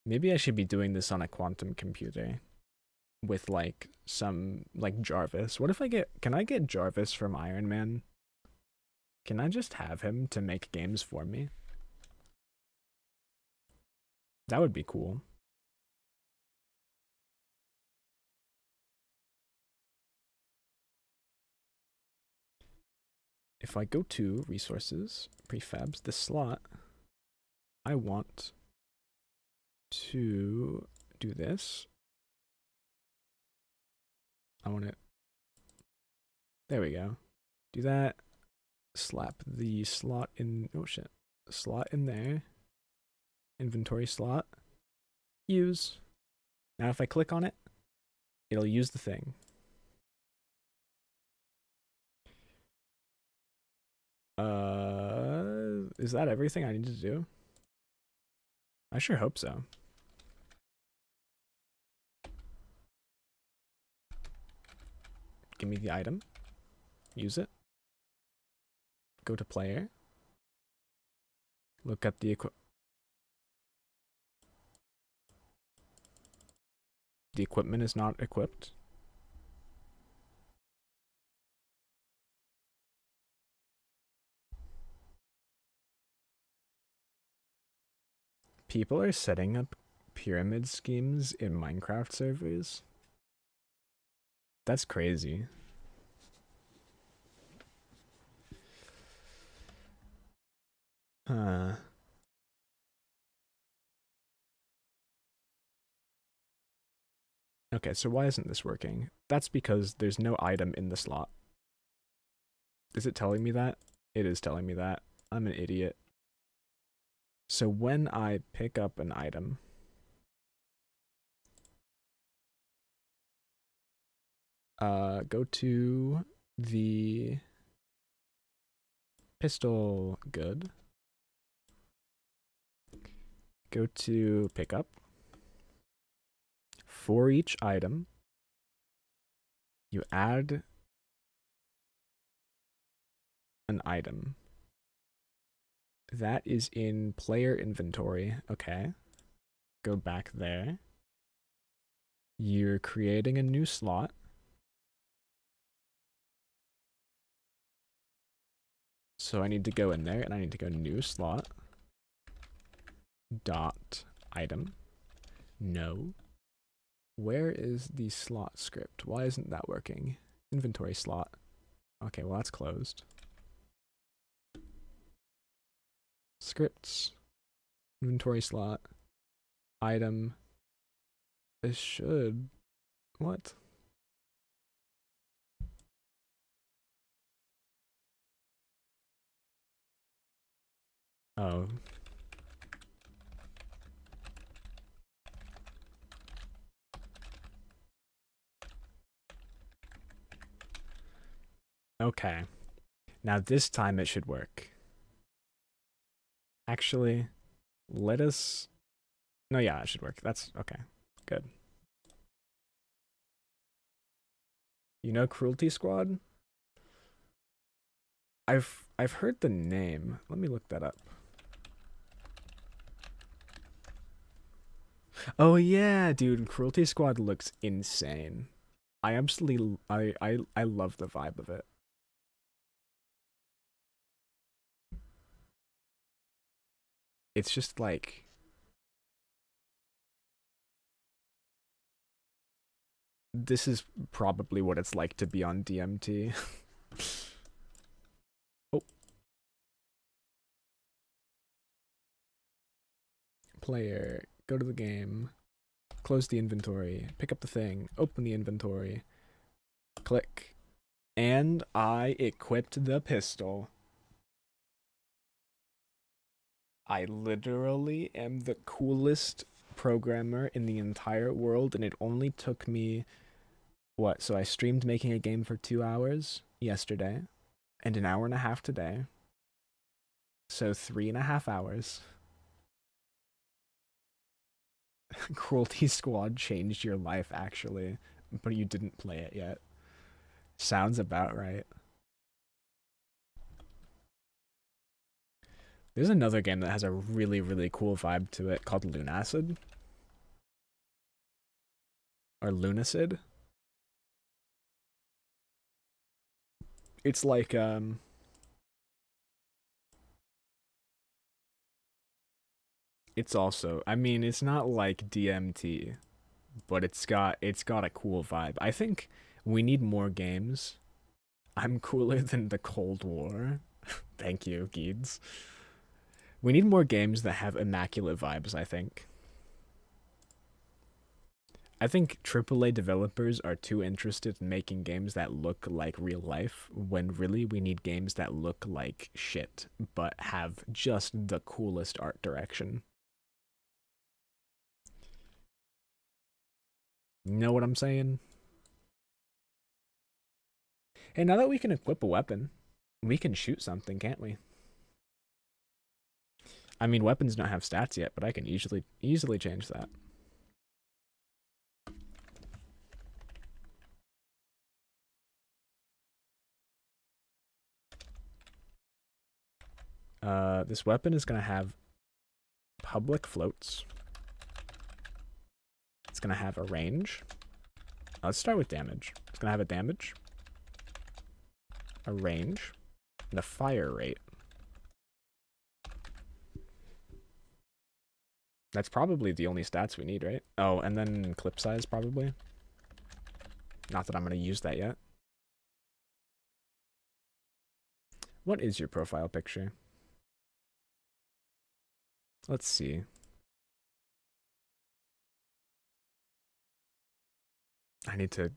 Maybe I should be doing this on a quantum computer with like some like Jarvis. What if can I get Jarvis from Iron Man? Can I just have him to make games for me? That would be cool. If I go to resources, prefabs, this slot, I want to do this. I want it. There we go. Do that. Slap the slot in. Oh shit. Slot in there. Inventory slot. Use. Now if I click on it, it'll use the thing. Is that everything I need to do? I sure hope so. Give me the item. Use it. Go to player. Look at the equipment is not equipped. People are setting up pyramid schemes in Minecraft servers. That's crazy. Okay, so why isn't this working? That's because there's no item in the slot. Is it telling me that? It is telling me that. I'm an idiot. So when I pick up an item, go to the pistol, good. Go to pickup. For each item, you add an item. That is in player inventory. Okay. Go back there. You're creating a new slot. So I need to go in there and I need to go new slot. Dot item. No. Where is the slot script? Why isn't that working? Inventory slot. Okay, well that's closed. Scripts. Inventory slot. Item. This should... What? Oh. Okay. Now this time it should work. Actually, let us... No, yeah, it should work. That's okay. Good. You know Cruelty Squad? I've heard the name. Let me look that up. Oh yeah, dude, Cruelty Squad looks insane. I absolutely I love the vibe of it. It's just like this is probably what it's like to be on DMT. Oh, player, go to the game, close the inventory, pick up the thing, open the inventory, click, and I equipped the pistol. I literally am the coolest programmer in the entire world, and it only took me what? So I streamed making a game for 2 hours yesterday, and an hour and a half today. So 3.5 hours. Cruelty Squad changed your life, actually, but you didn't play it yet. Sounds about right. There's another game that has a really, really cool vibe to it called Lunacid. Or Lunacid. It's like, it's also, I mean, it's not like DMT, but it's got a cool vibe. I think we need more games. I'm cooler than the Cold War. Thank you, Geeds. We need more games that have immaculate vibes, I think. I think AAA developers are too interested in making games that look like real life when really we need games that look like shit but have just the coolest art direction. You know what I'm saying? Hey, now that we can equip a weapon, we can shoot something, can't we? I mean, weapons don't have stats yet, but I can easily change that. This weapon is gonna have public floats. It's gonna have a range. Let's start with damage. It's gonna have a damage, a range, and a fire rate. That's probably the only stats we need, right? Oh, and then clip size, probably. Not that I'm gonna use that yet. What is your profile picture? Let's see. I need to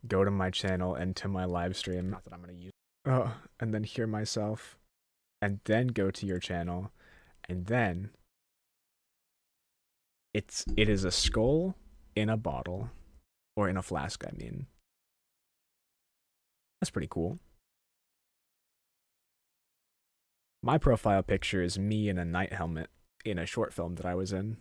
go to my channel and to my live stream. Not that I'm gonna use. Oh, and then hear myself, and then go to your channel, and then it is a skull in a bottle, or in a flask. I mean, that's pretty cool. My profile picture is me in a night helmet in a short film that I was in.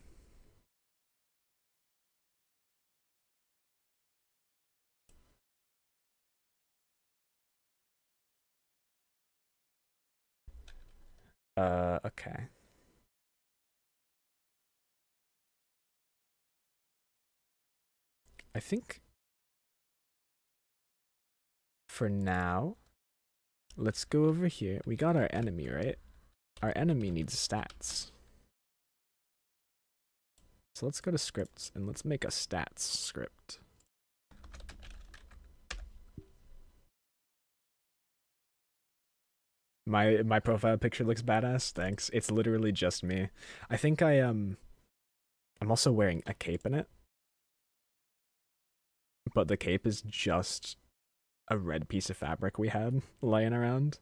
Okay. I think for now, let's go over here. We got our enemy, right? Our enemy needs stats. So let's go to scripts and let's make a stats script. My profile picture looks badass. Thanks. It's literally just me. I think I'm also wearing a cape in it. But the cape is just a red piece of fabric we had laying around.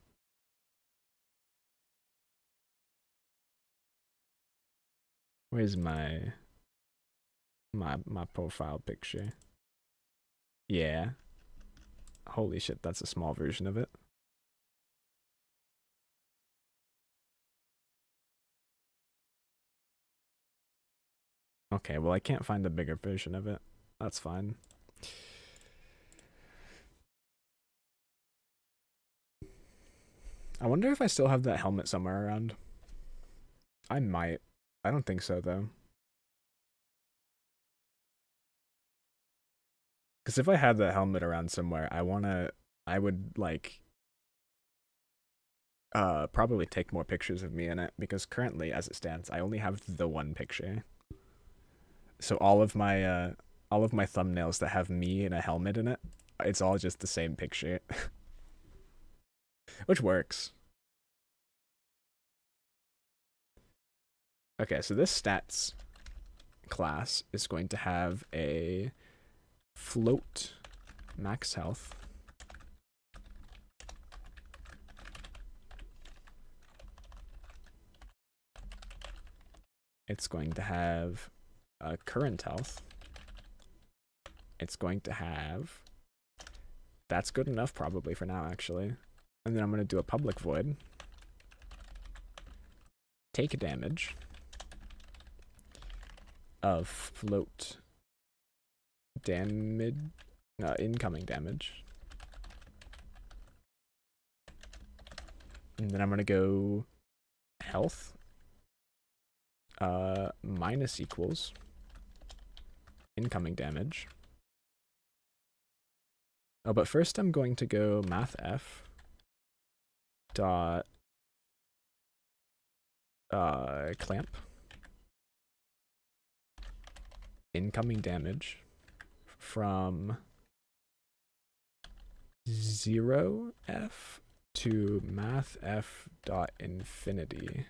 Where's my profile picture? Yeah. Holy shit, that's a small version of it. Okay, well I can't find a bigger version of it. That's fine. I wonder if I still have that helmet somewhere around. I might. I don't think so though. Because if I had the helmet around somewhere, I would like probably take more pictures of me in it, because currently as it stands I only have the one picture. So all of my thumbnails that have me in a helmet in it, it's all just the same picture. Which works. Okay, so this stats class is going to have a float max health. It's going to have a current health. It's going to have... That's good enough probably for now, actually. And then I'm going to do a public void. Take damage of float damage, incoming damage. And then I'm going to go health minus equals incoming damage. Oh, but first I'm going to go mathf dot clamp incoming damage from 0f to mathf dot infinity.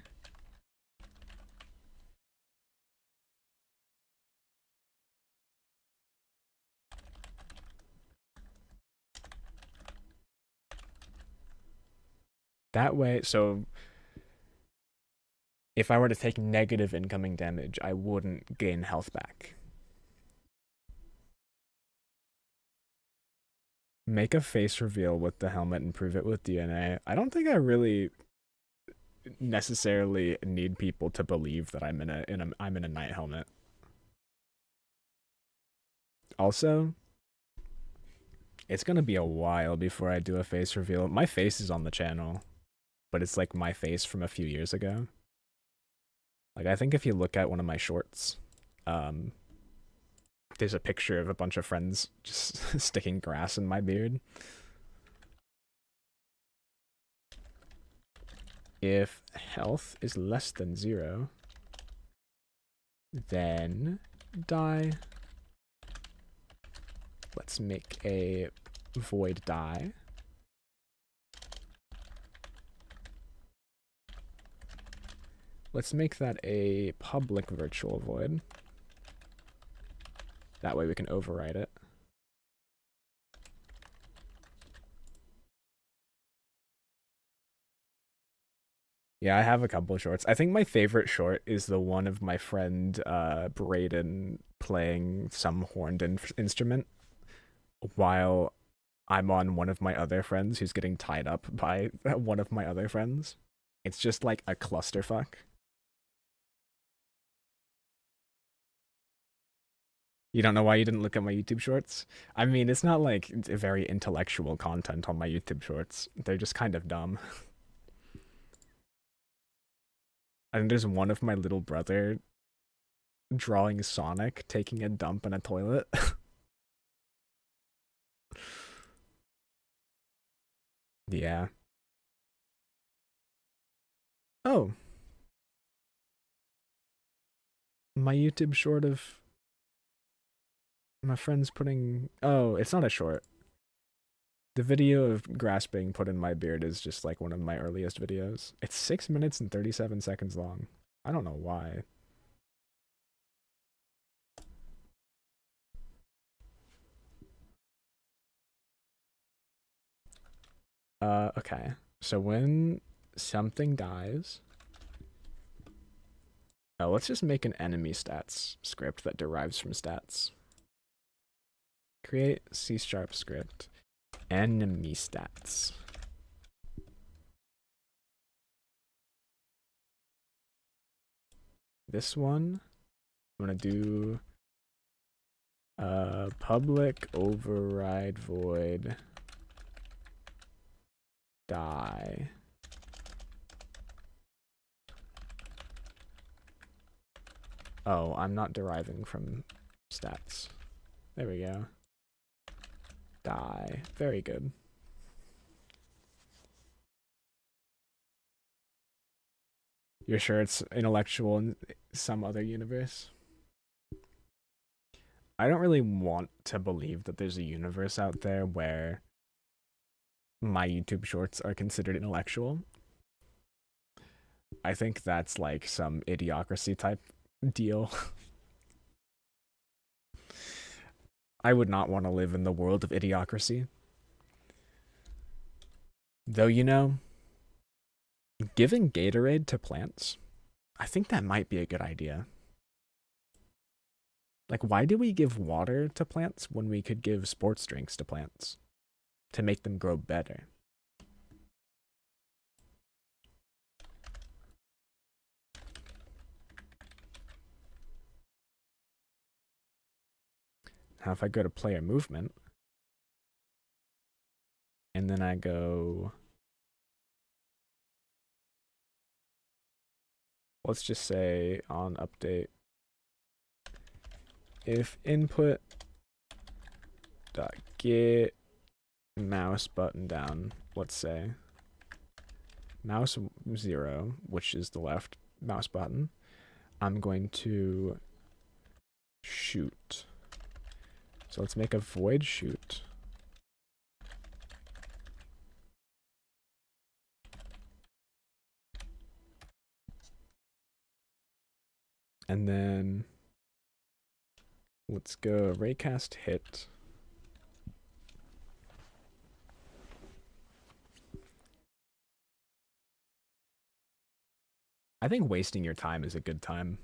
That way, so if I were to take negative incoming damage, I wouldn't gain health back. Make a face reveal with the helmet and prove it with DNA. I don't think I really necessarily need people to believe that I'm in a knight helmet. Also, it's gonna be a while before I do a face reveal. My face is on the channel, but it's like my face from a few years ago. Like, I think if you look at one of my shorts, there's a picture of a bunch of friends just sticking grass in my beard. If health is less than 0, then die. Let's make a void die. Let's make that a public virtual void. That way we can override it. Yeah, I have a couple of shorts. I think my favorite short is the one of my friend Brayden playing some horned instrument while I'm on one of my other friends who's getting tied up by one of my other friends. It's just like a clusterfuck. You don't know why you didn't look at my YouTube shorts? I mean, it's not like very intellectual content on my YouTube shorts. They're just kind of dumb. And there's one of my little brother drawing Sonic taking a dump in a toilet. Yeah. Oh. My YouTube short of my friend's putting... Oh, it's not a short. The video of grass being put in my beard is just like one of my earliest videos. It's 6 minutes and 37 seconds long. I don't know why. Okay. So when something dies... Oh, let's just make an enemy stats script that derives from stats. Create C# script. Enemy stats. This one, I'm gonna do public override void die. Oh, I'm not deriving from stats. There we go. Die. Very good. You're sure it's intellectual in some other universe? I don't really want to believe that there's a universe out there where my YouTube shorts are considered intellectual. I think that's like some idiocracy type deal. I would not want to live in the world of idiocracy. Though, you know, giving Gatorade to plants, I think that might be a good idea. Like, why do we give water to plants when we could give sports drinks to plants to make them grow better? Now, if I go to player movement, and then I go, let's just say on update, if input dot get mouse button down, let's say mouse 0, which is the left mouse button, I'm going to shoot. So let's make a void shoot. And then let's go raycast hit. I think wasting your time is a good time.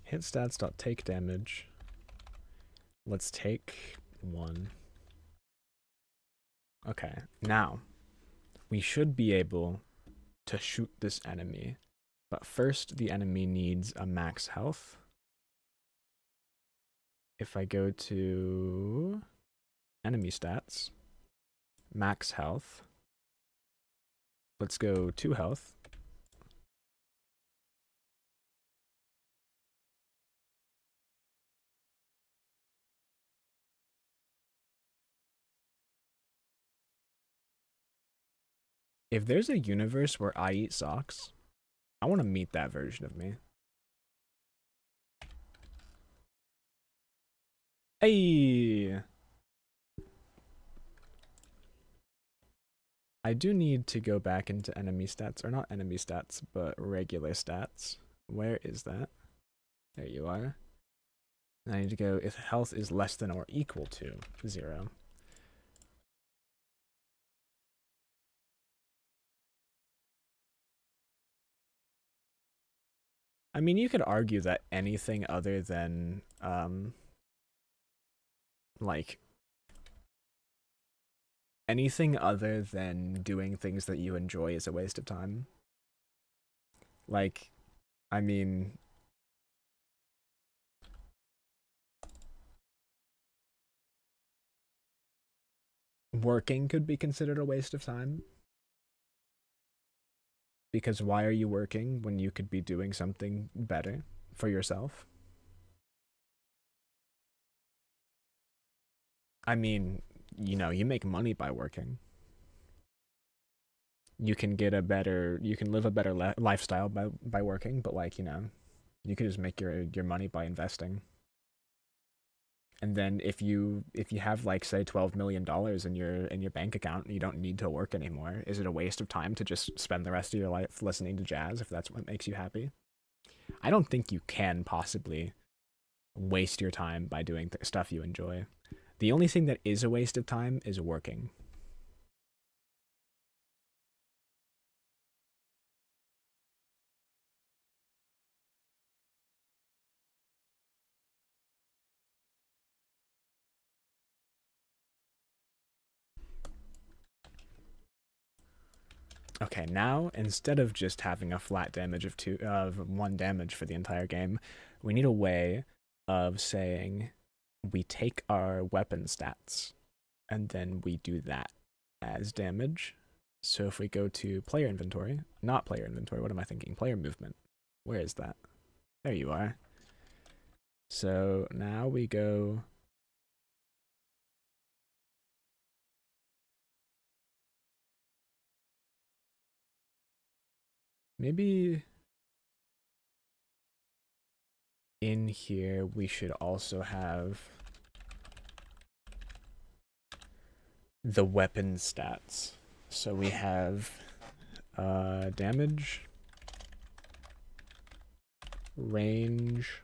Hit stats.take damage. Let's take 1. Okay, now we should be able to shoot this enemy, but first the enemy needs a max health. If I go to enemy stats, max health, let's go 2 health. If there's a universe where I eat socks, I want to meet that version of me. Hey! I do need to go back into enemy stats, or not enemy stats, but regular stats. Where is that? There you are. I need to go if health is less than or equal to 0. I mean, you could argue that anything other than, like, anything other than doing things that you enjoy is a waste of time. Like, I mean, working could be considered a waste of time. Because why are you working when you could be doing something better for yourself? I mean, you know, you make money by working. You can get a better, you can live a better lifestyle by working, but like, you know, you could just make your money by investing. And then if you have like say $12 million in your bank account and you don't need to work anymore, is it a waste of time to just spend the rest of your life listening to jazz if that's what makes you happy? I don't think you can possibly waste your time by doing stuff you enjoy. The only thing that is a waste of time is working. Okay, now instead of just having a flat damage of 1 damage for the entire game, we need a way of saying we take our weapon stats and then we do that as damage. So if we go to player inventory, not player inventory, what am I thinking? Player movement. Where is that? There you are. So now we go. Maybe in here we should also have the weapon stats. So we have damage, range,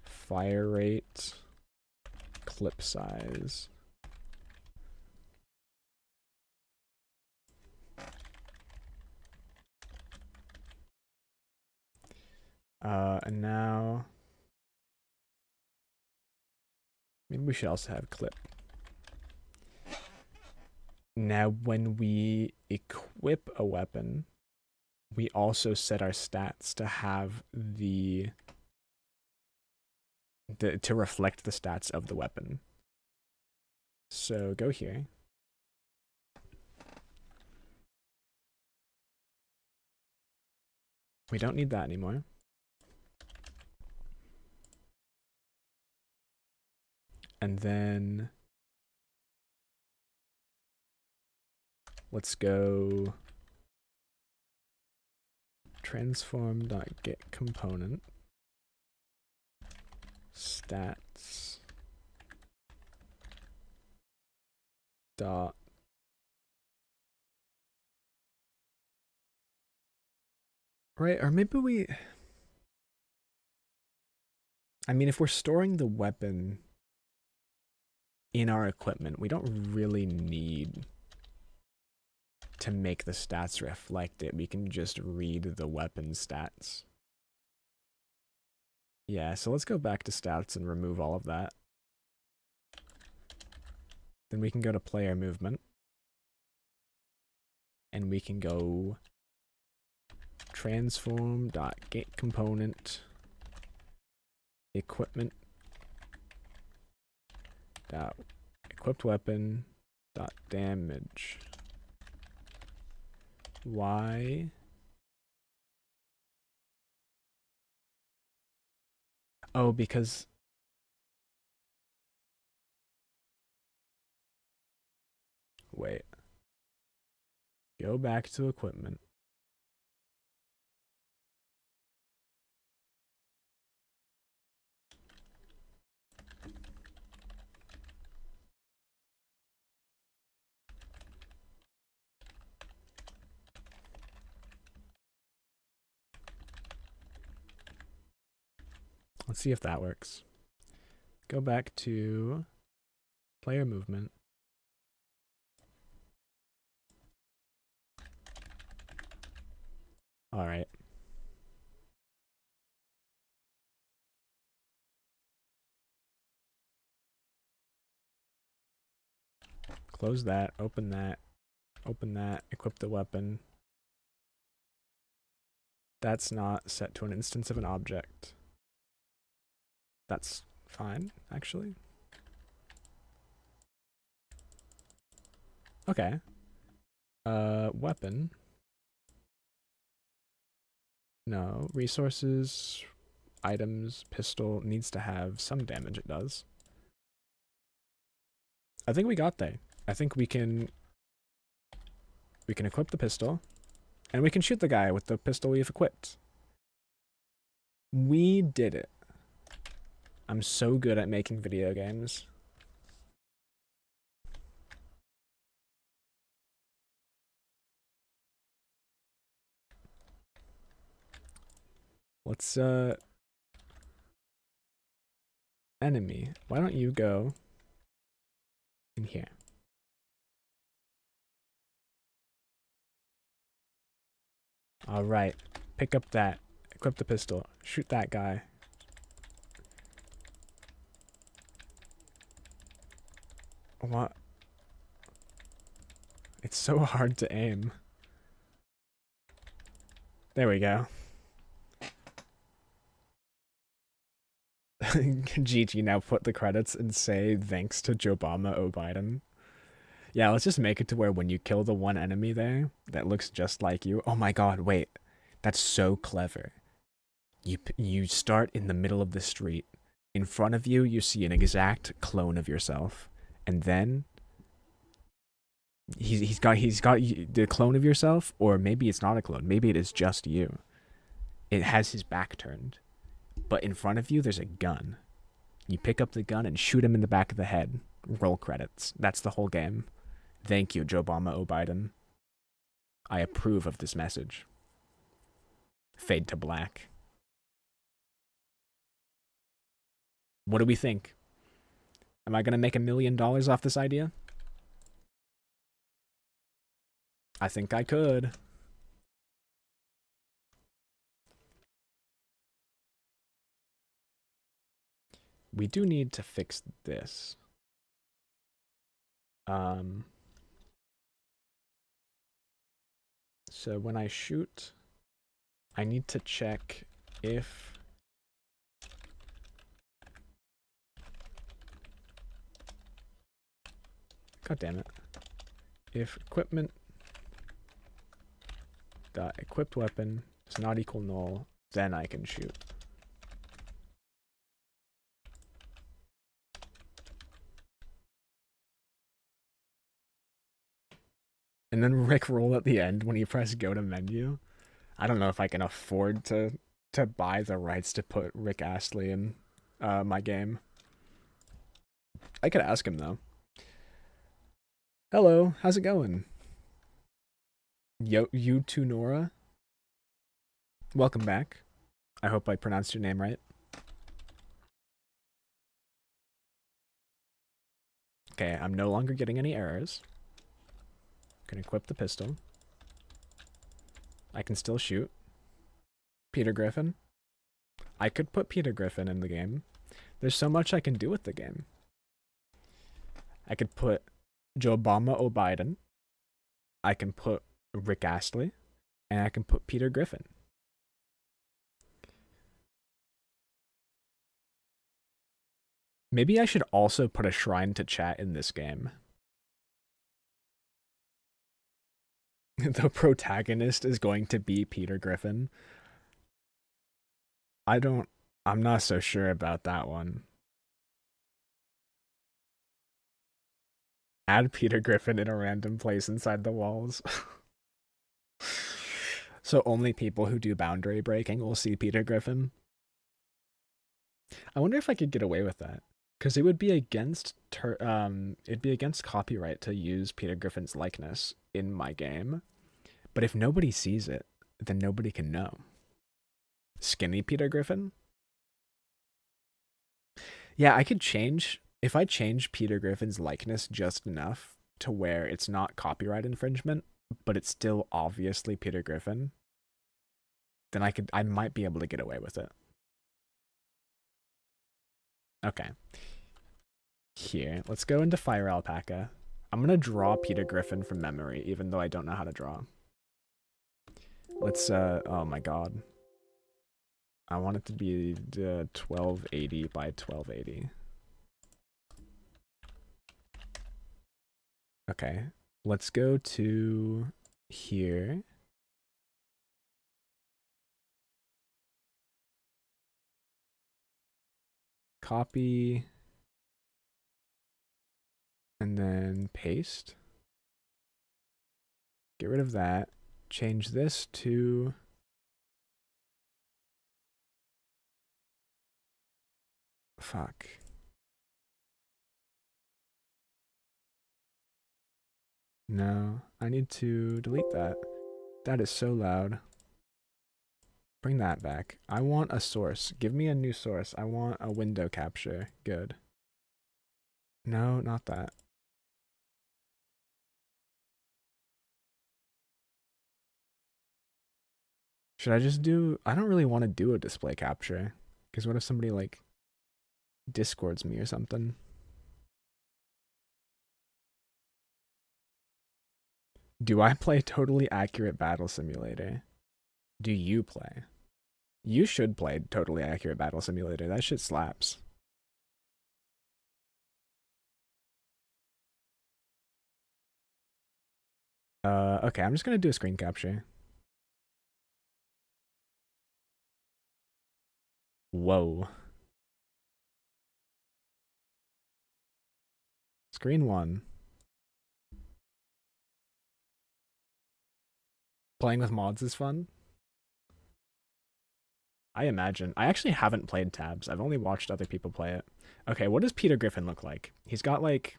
fire rate, clip size. And now maybe we should also have clip. Now when we equip a weapon, we also set our stats to have to reflect the stats of the weapon. So go here. We don't need that anymore. And then let's go transform.getComponent stats dot right, or maybe I mean, if we're storing the weapon in our equipment, we don't really need to make the stats reflect it. We can just read the weapon stats. Yeah, so let's go back to stats and remove all of that. Then we can go to player movement. And we can go transform.getComponent equipment dot equipped weapon dot damage. Why? Oh, because wait. Go back to equipment. Let's see if that works. Go back to player movement. All right. Close that, open that, equip the weapon. That's not set to an instance of an object. That's fine, actually. Okay. Weapon. No, resources, items, pistol needs to have some damage, it does. I think we got there. I think we can equip the pistol, and we can shoot the guy with the pistol we've equipped. We did it. I'm so good at making video games. Let's, enemy. Why don't you go in here? All right, pick up that, equip the pistol, shoot that guy. What? It's so hard to aim. There we go. GG, now put the credits and say thanks to Jobama O. Biden. Yeah, let's just make it to where when you kill the one enemy there that looks just like you. Oh my god, wait. That's so clever. You start in the middle of the street. In front of you, you see an exact clone of yourself. And then he's got the clone of yourself, or maybe it's not a clone. Maybe it is just you. It has his back turned. But in front of you, there's a gun. You pick up the gun and shoot him in the back of the head. Roll credits. That's the whole game. Thank you, Jobama O. Biden. I approve of this message. Fade to black. What do we think? Am I going to make $1 million off this idea? I think I could. We do need to fix this. So when I shoot, I need to check if God damn it. If equipment dot equipped weapon does not equal null, then I can shoot. And then Rick roll at the end when you press go to menu. I don't know if I can afford to buy the rights to put Rick Astley in my game. I could ask him though. Hello, how's it going? You too, Nora. Welcome back. I hope I pronounced your name right. Okay, I'm no longer getting any errors. Can equip the pistol. I can still shoot. Peter Griffin. I could put Peter Griffin in the game. There's so much I can do with the game. I could put Jobama O. Biden. I can put Rick Astley. And I can put Peter Griffin. Maybe I should also put a shrine to chat in this game. The protagonist is going to be Peter Griffin. I'm not so sure about that one. Add Peter Griffin in a random place inside the walls. So only people who do boundary breaking will see Peter Griffin. I wonder if I could get away with that. Because it would be against it'd be against copyright to use Peter Griffin's likeness in my game. But if nobody sees it, then nobody can know. Skinny Peter Griffin? Yeah, I could change, if I change Peter Griffin's likeness just enough to where it's not copyright infringement, but it's still obviously Peter Griffin, then I might be able to get away with it. Okay. Here, let's go into Fire Alpaca. I'm gonna draw Peter Griffin from memory, even though I don't know how to draw. Let's, oh my god. I want it to be 1280 by 1280. Okay, let's go to here. Copy. And then paste. Get rid of that. Change this to fuck. No, I need to delete that. That is so loud. Bring that back. I want a source. Give me a new source. I want a window capture. Good. No, not that. Should I just do... I don't really want to do a display capture. Because what if somebody, like, Discords me or something? Do I play Totally Accurate Battle Simulator? do you play? You should play Totally Accurate Battle Simulator. That shit slaps. Okay, I'm just gonna do a screen capture. Whoa. Screen one. Playing with mods is fun. I imagine. I actually haven't played Tabs. I've only watched other people play it. Okay, what does Peter Griffin look like? He's got like...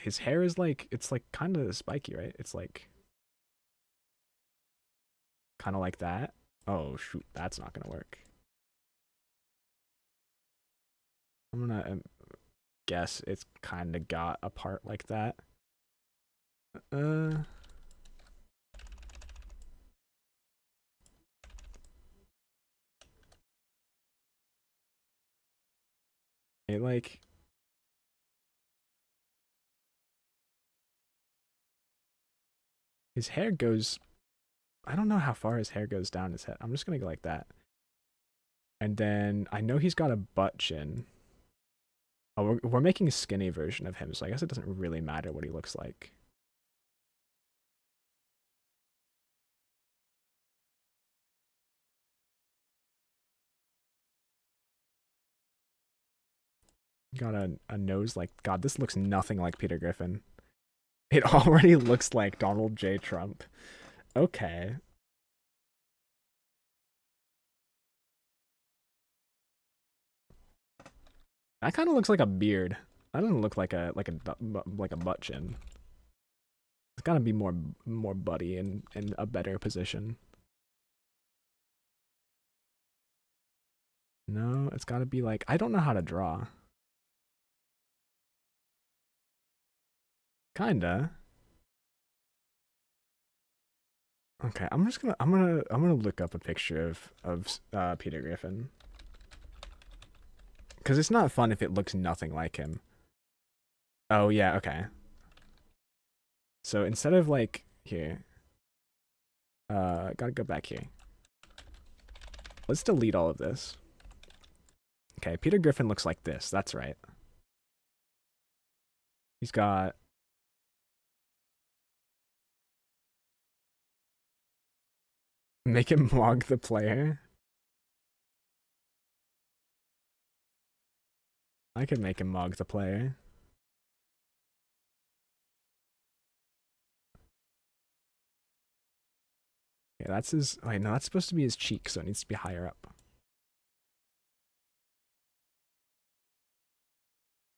His hair is like... It's like kind of spiky, right? It's like... Kind of like that. Oh, shoot. That's not going to work. I'm going to guess it's kind of got a part like that. It like... His hair goes... I don't know how far his hair goes down his head. I'm just going to go like that. And then I know he's got a butt chin. Oh, we're making a skinny version of him, so I guess it doesn't really matter what he looks like. Got a nose like... God, this looks nothing like Peter Griffin. It already looks like Donald J. Trump. Okay. That kind of looks like a beard. That doesn't look like a butt chin. It's gotta be more buddy and in a better position. No, it's gotta be like... I don't know how to draw. Kinda. Okay, I'm gonna look up a picture of Peter Griffin. Cause it's not fun if it looks nothing like him. Oh yeah, okay. So instead of like here, gotta go back here. Let's delete all of this. Okay, Peter Griffin looks like this. That's right. He's got... Make him log the player. I could make him mog the player. Okay, that's his... Wait, no, that's supposed to be his cheek, so it needs to be higher up.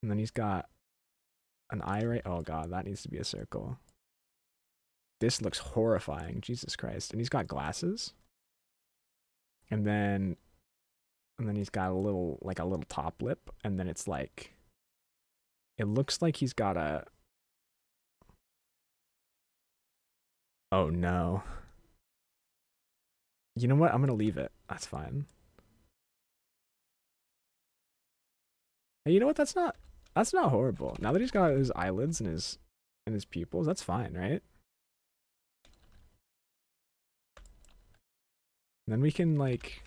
And then he's got an eye right... Oh god, that needs to be a circle. This looks horrifying. Jesus Christ. And he's got glasses. And then he's got a little top lip, and then it's like... It looks like he's got a... Oh no. You know what? I'm gonna leave it. That's fine. Hey, you know what? That's not horrible. Now that he's got his eyelids and his pupils, that's fine, right? And then we can like...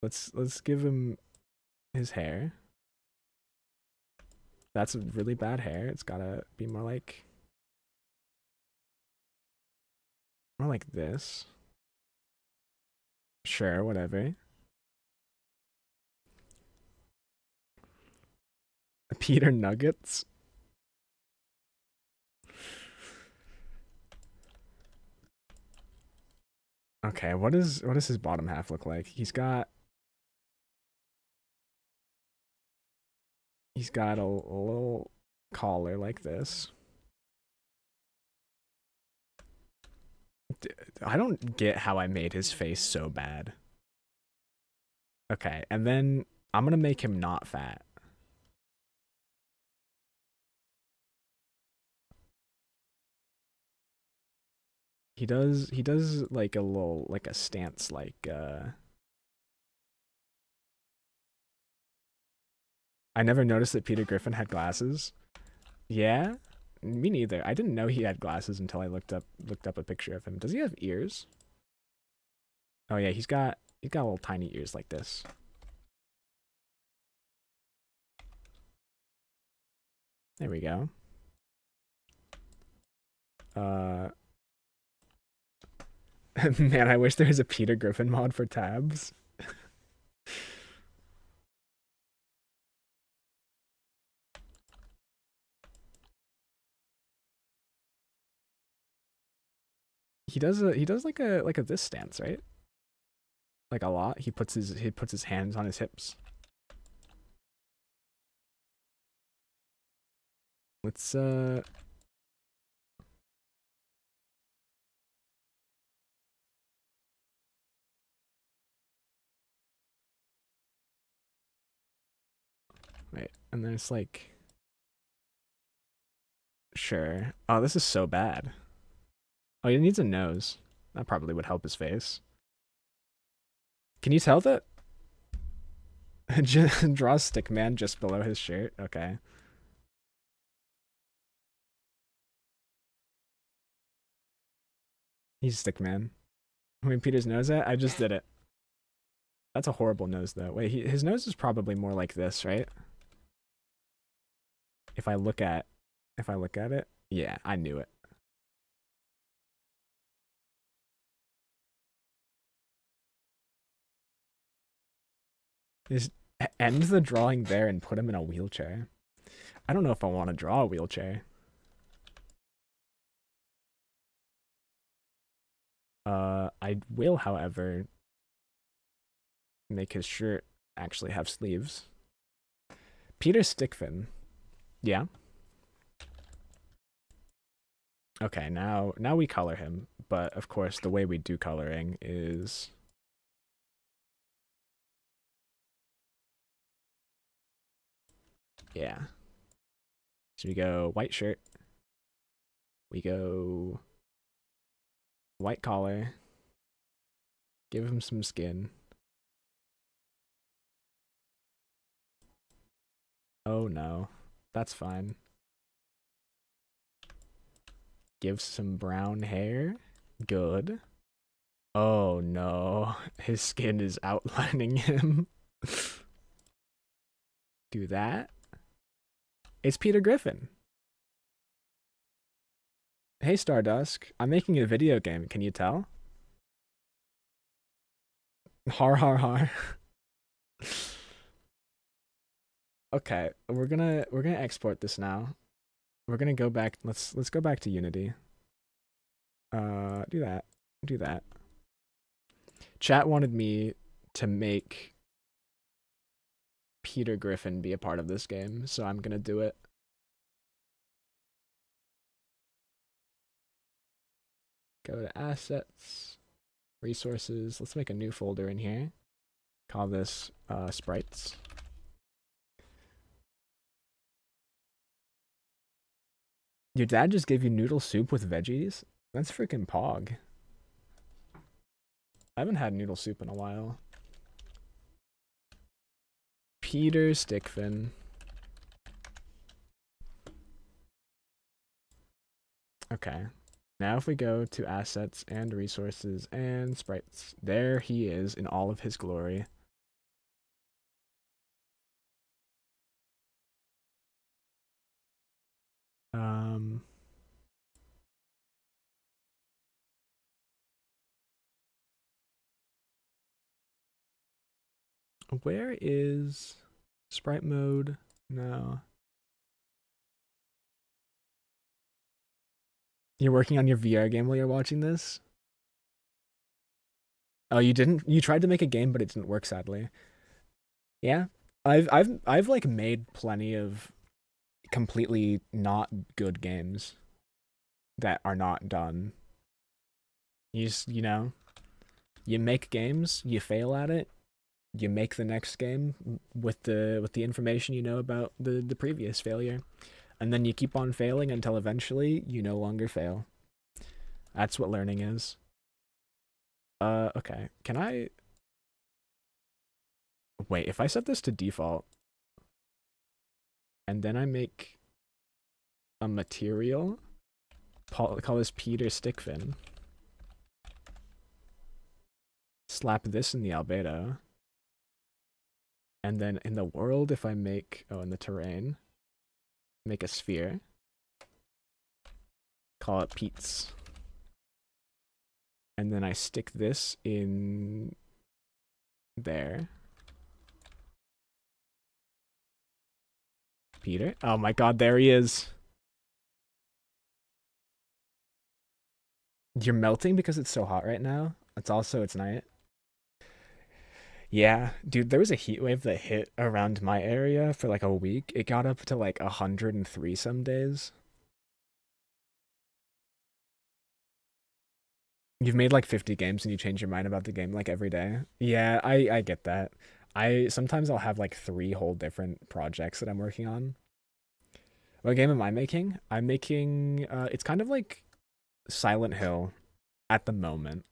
Let's give him his hair. That's really bad hair. It's gotta be more like this. Sure, whatever. Peter Nuggets. Okay, what does his bottom half look like? He's got a little collar like this. I don't get how I made his face so bad. Okay, and then I'm gonna make him not fat. He does like a little, like a stance, like, I never noticed that Peter Griffin had glasses. Yeah? Me neither. I didn't know he had glasses until I looked up a picture of him. Does he have ears? Oh yeah, he's got little tiny ears like this. There we go. Man, I wish there was a Peter Griffin mod for tabs. He does like a this stance, right? Like a lot. He puts his hands on his hips. Let's wait, and then it's like sure. Oh, this is so bad. Oh, he needs a nose. That probably would help his face. Can you tell that draw stick man just below his shirt? Okay. He's stick man. When Peter's nose at? I just did it. That's a horrible nose though. Wait, his nose is probably more like this, right? If I look at it. Yeah, I knew it. Just end the drawing there and put him in a wheelchair. I don't know if I want to draw a wheelchair. I will, however, make his shirt actually have sleeves. Peter Stickfin. Yeah. Okay, now we color him, but of course the way we do coloring is yeah. So we go white shirt. We go white collar. Give him some skin. Oh no. That's fine. Give some brown hair. Good. Oh no. His skin is outlining him. Do that. It's Peter Griffin. Hey Stardusk, I'm making a video game. Can you tell? Har har har. Okay, we're gonna export this now. We're gonna go back. Let's go back to Unity. Do that. Do that. Chat wanted me to make Peter Griffin be a part of this game, so I'm gonna do it. Go to assets, resources. Let's make a new folder in here. Call this sprites. Your dad just gave you noodle soup with veggies? That's freaking pog. I haven't had noodle soup in a while. Peter Stickfin. Okay. Now if we go to assets and resources and sprites, there he is in all of his glory. Where is sprite mode? No. You're working on your VR game while you're watching this? Oh, you didn't? You tried to make a game, but it didn't work, sadly. Yeah, I've like made plenty of completely not good games that are not done. You know, you make games, you fail at it, you make the next game with the information you know about the previous failure, and then you keep on failing until eventually you no longer fail. That's what learning is. Okay. Can I wait, if I set this to default and then I make a material. Call this Peter Stickfin. Slap this in the albedo. And then in the world, if I make, in the terrain, make a sphere. Call it Pete's. And then I stick this in there. Peter? Oh my god, there he is. You're melting because it's so hot right now? It's night. Yeah, dude, there was a heat wave that hit around my area for like a week. It got up to like 103 some days. You've made like 50 games and you change your mind about the game like every day. Yeah, I get that. I sometimes I'll have like three whole different projects that I'm working on. What game am I making? I'm making it's kind of like Silent Hill at the moment.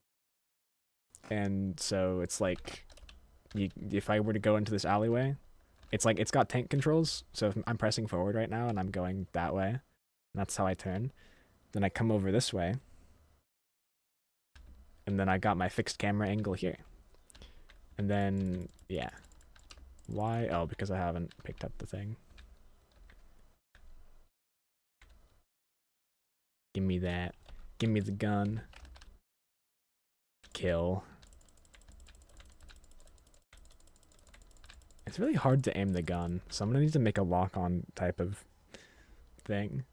And so it's like if I were to go into this alleyway, it's like it's got tank controls. So if I'm pressing forward right now and I'm going that way, that's how I turn. Then I come over this way. And then I got my fixed camera angle here. And then, yeah. Why? Oh, because I haven't picked up the thing. Give me that. Give me the gun. Kill. It's really hard to aim the gun, so I'm gonna need to make a lock-on type of thing.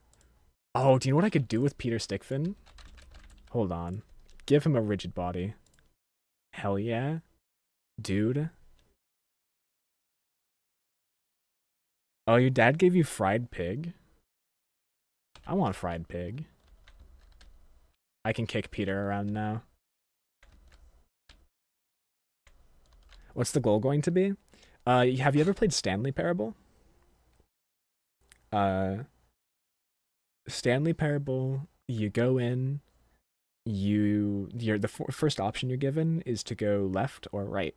Oh, do you know what I could do with Peter Stickfin? Hold on. Give him a rigid body. Hell yeah. Dude. Oh, your dad gave you fried pig? I want fried pig. I can kick Peter around now. What's the goal going to be? Have you ever played Stanley Parable? Stanley Parable, you go in, the first option you're given is to go left or right.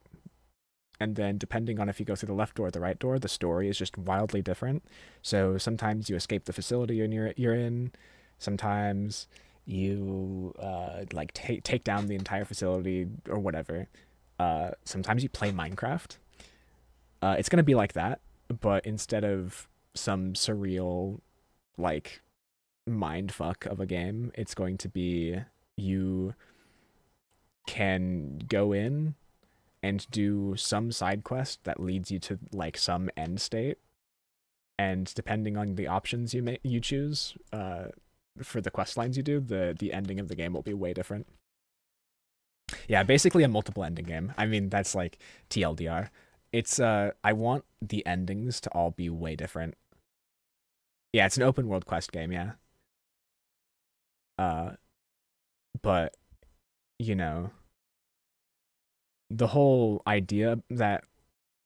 And then depending on if you go through the left door or the right door, the story is just wildly different. So sometimes you escape the facility you're in. Sometimes you like take down the entire facility or whatever. Sometimes you play Minecraft. It's gonna be like that, but instead of some surreal like mind fuck of a game, it's going to be you can go in and do some side quest that leads you to like some end state, and depending on the options you choose for the quest lines you do, the ending of the game will be way different. Yeah, basically a multiple ending game. I mean, that's like TLDR. It's I want the endings to all be way different. Yeah, it's an open world quest game, yeah. But you know, the whole idea that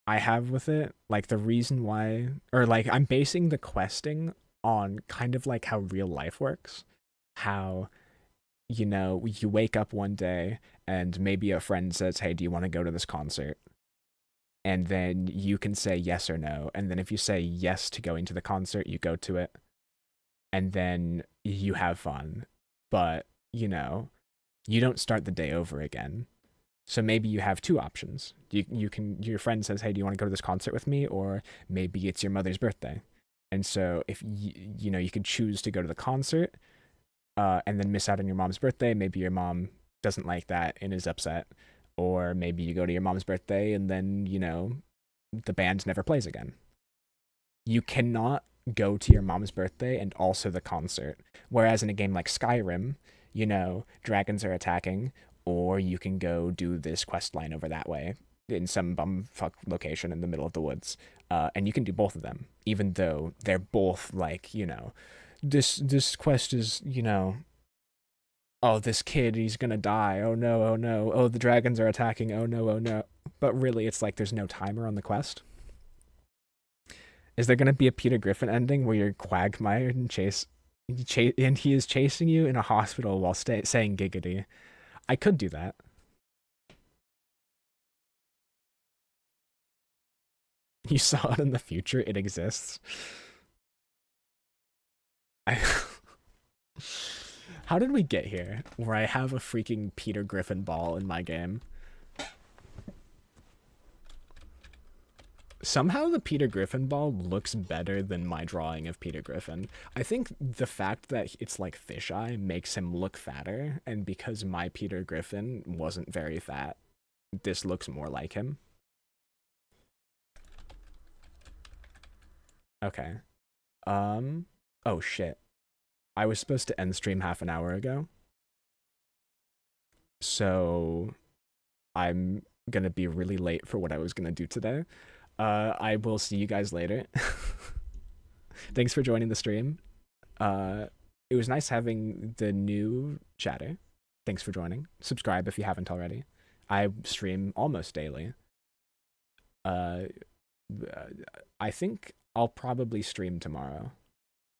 I have with it, like the reason why, or like I'm basing the questing on kind of like how real life works. How, you wake up one day and maybe a friend says, "Hey, do you want to go to this concert?" And then you can say yes or no. And then if you say yes to going to the concert, you go to it. And then you have fun. But, you don't start the day over again. So maybe you have two options. Your friend says, "Hey, do you want to go to this concert with me?" Or maybe it's your mother's birthday. And so if you could choose to go to the concert and then miss out on your mom's birthday. Maybe your mom doesn't like that and is upset. Or maybe you go to your mom's birthday and then, the band never plays again. You cannot go to your mom's birthday and also the concert. Whereas in a game like Skyrim, dragons are attacking, or you can go do this quest line over that way in some bumfuck location in the middle of the woods. And you can do both of them, even though they're both like, this quest is, oh, this kid, he's gonna die. Oh no, oh no. Oh, the dragons are attacking. Oh no, oh no. But really, it's like there's no timer on the quest. Is there gonna be a Peter Griffin ending where you're Quagmire and and he is chasing you in a hospital while saying giggity? I could do that. You saw it in the future. It exists. I How did we get here where I have a freaking Peter Griffin ball in my game? Somehow the Peter Griffin ball looks better than my drawing of Peter Griffin. I think the fact that it's like fisheye makes him look fatter, and because my Peter Griffin wasn't very fat, this looks more like him. Okay. Oh shit. I was supposed to end stream half an hour ago. So I'm gonna be really late for what I was gonna do today. I will see you guys later. Thanks for joining the stream. It was nice having the new chatter. Thanks for joining. Subscribe if you haven't already. I stream almost daily. I think I'll probably stream tomorrow.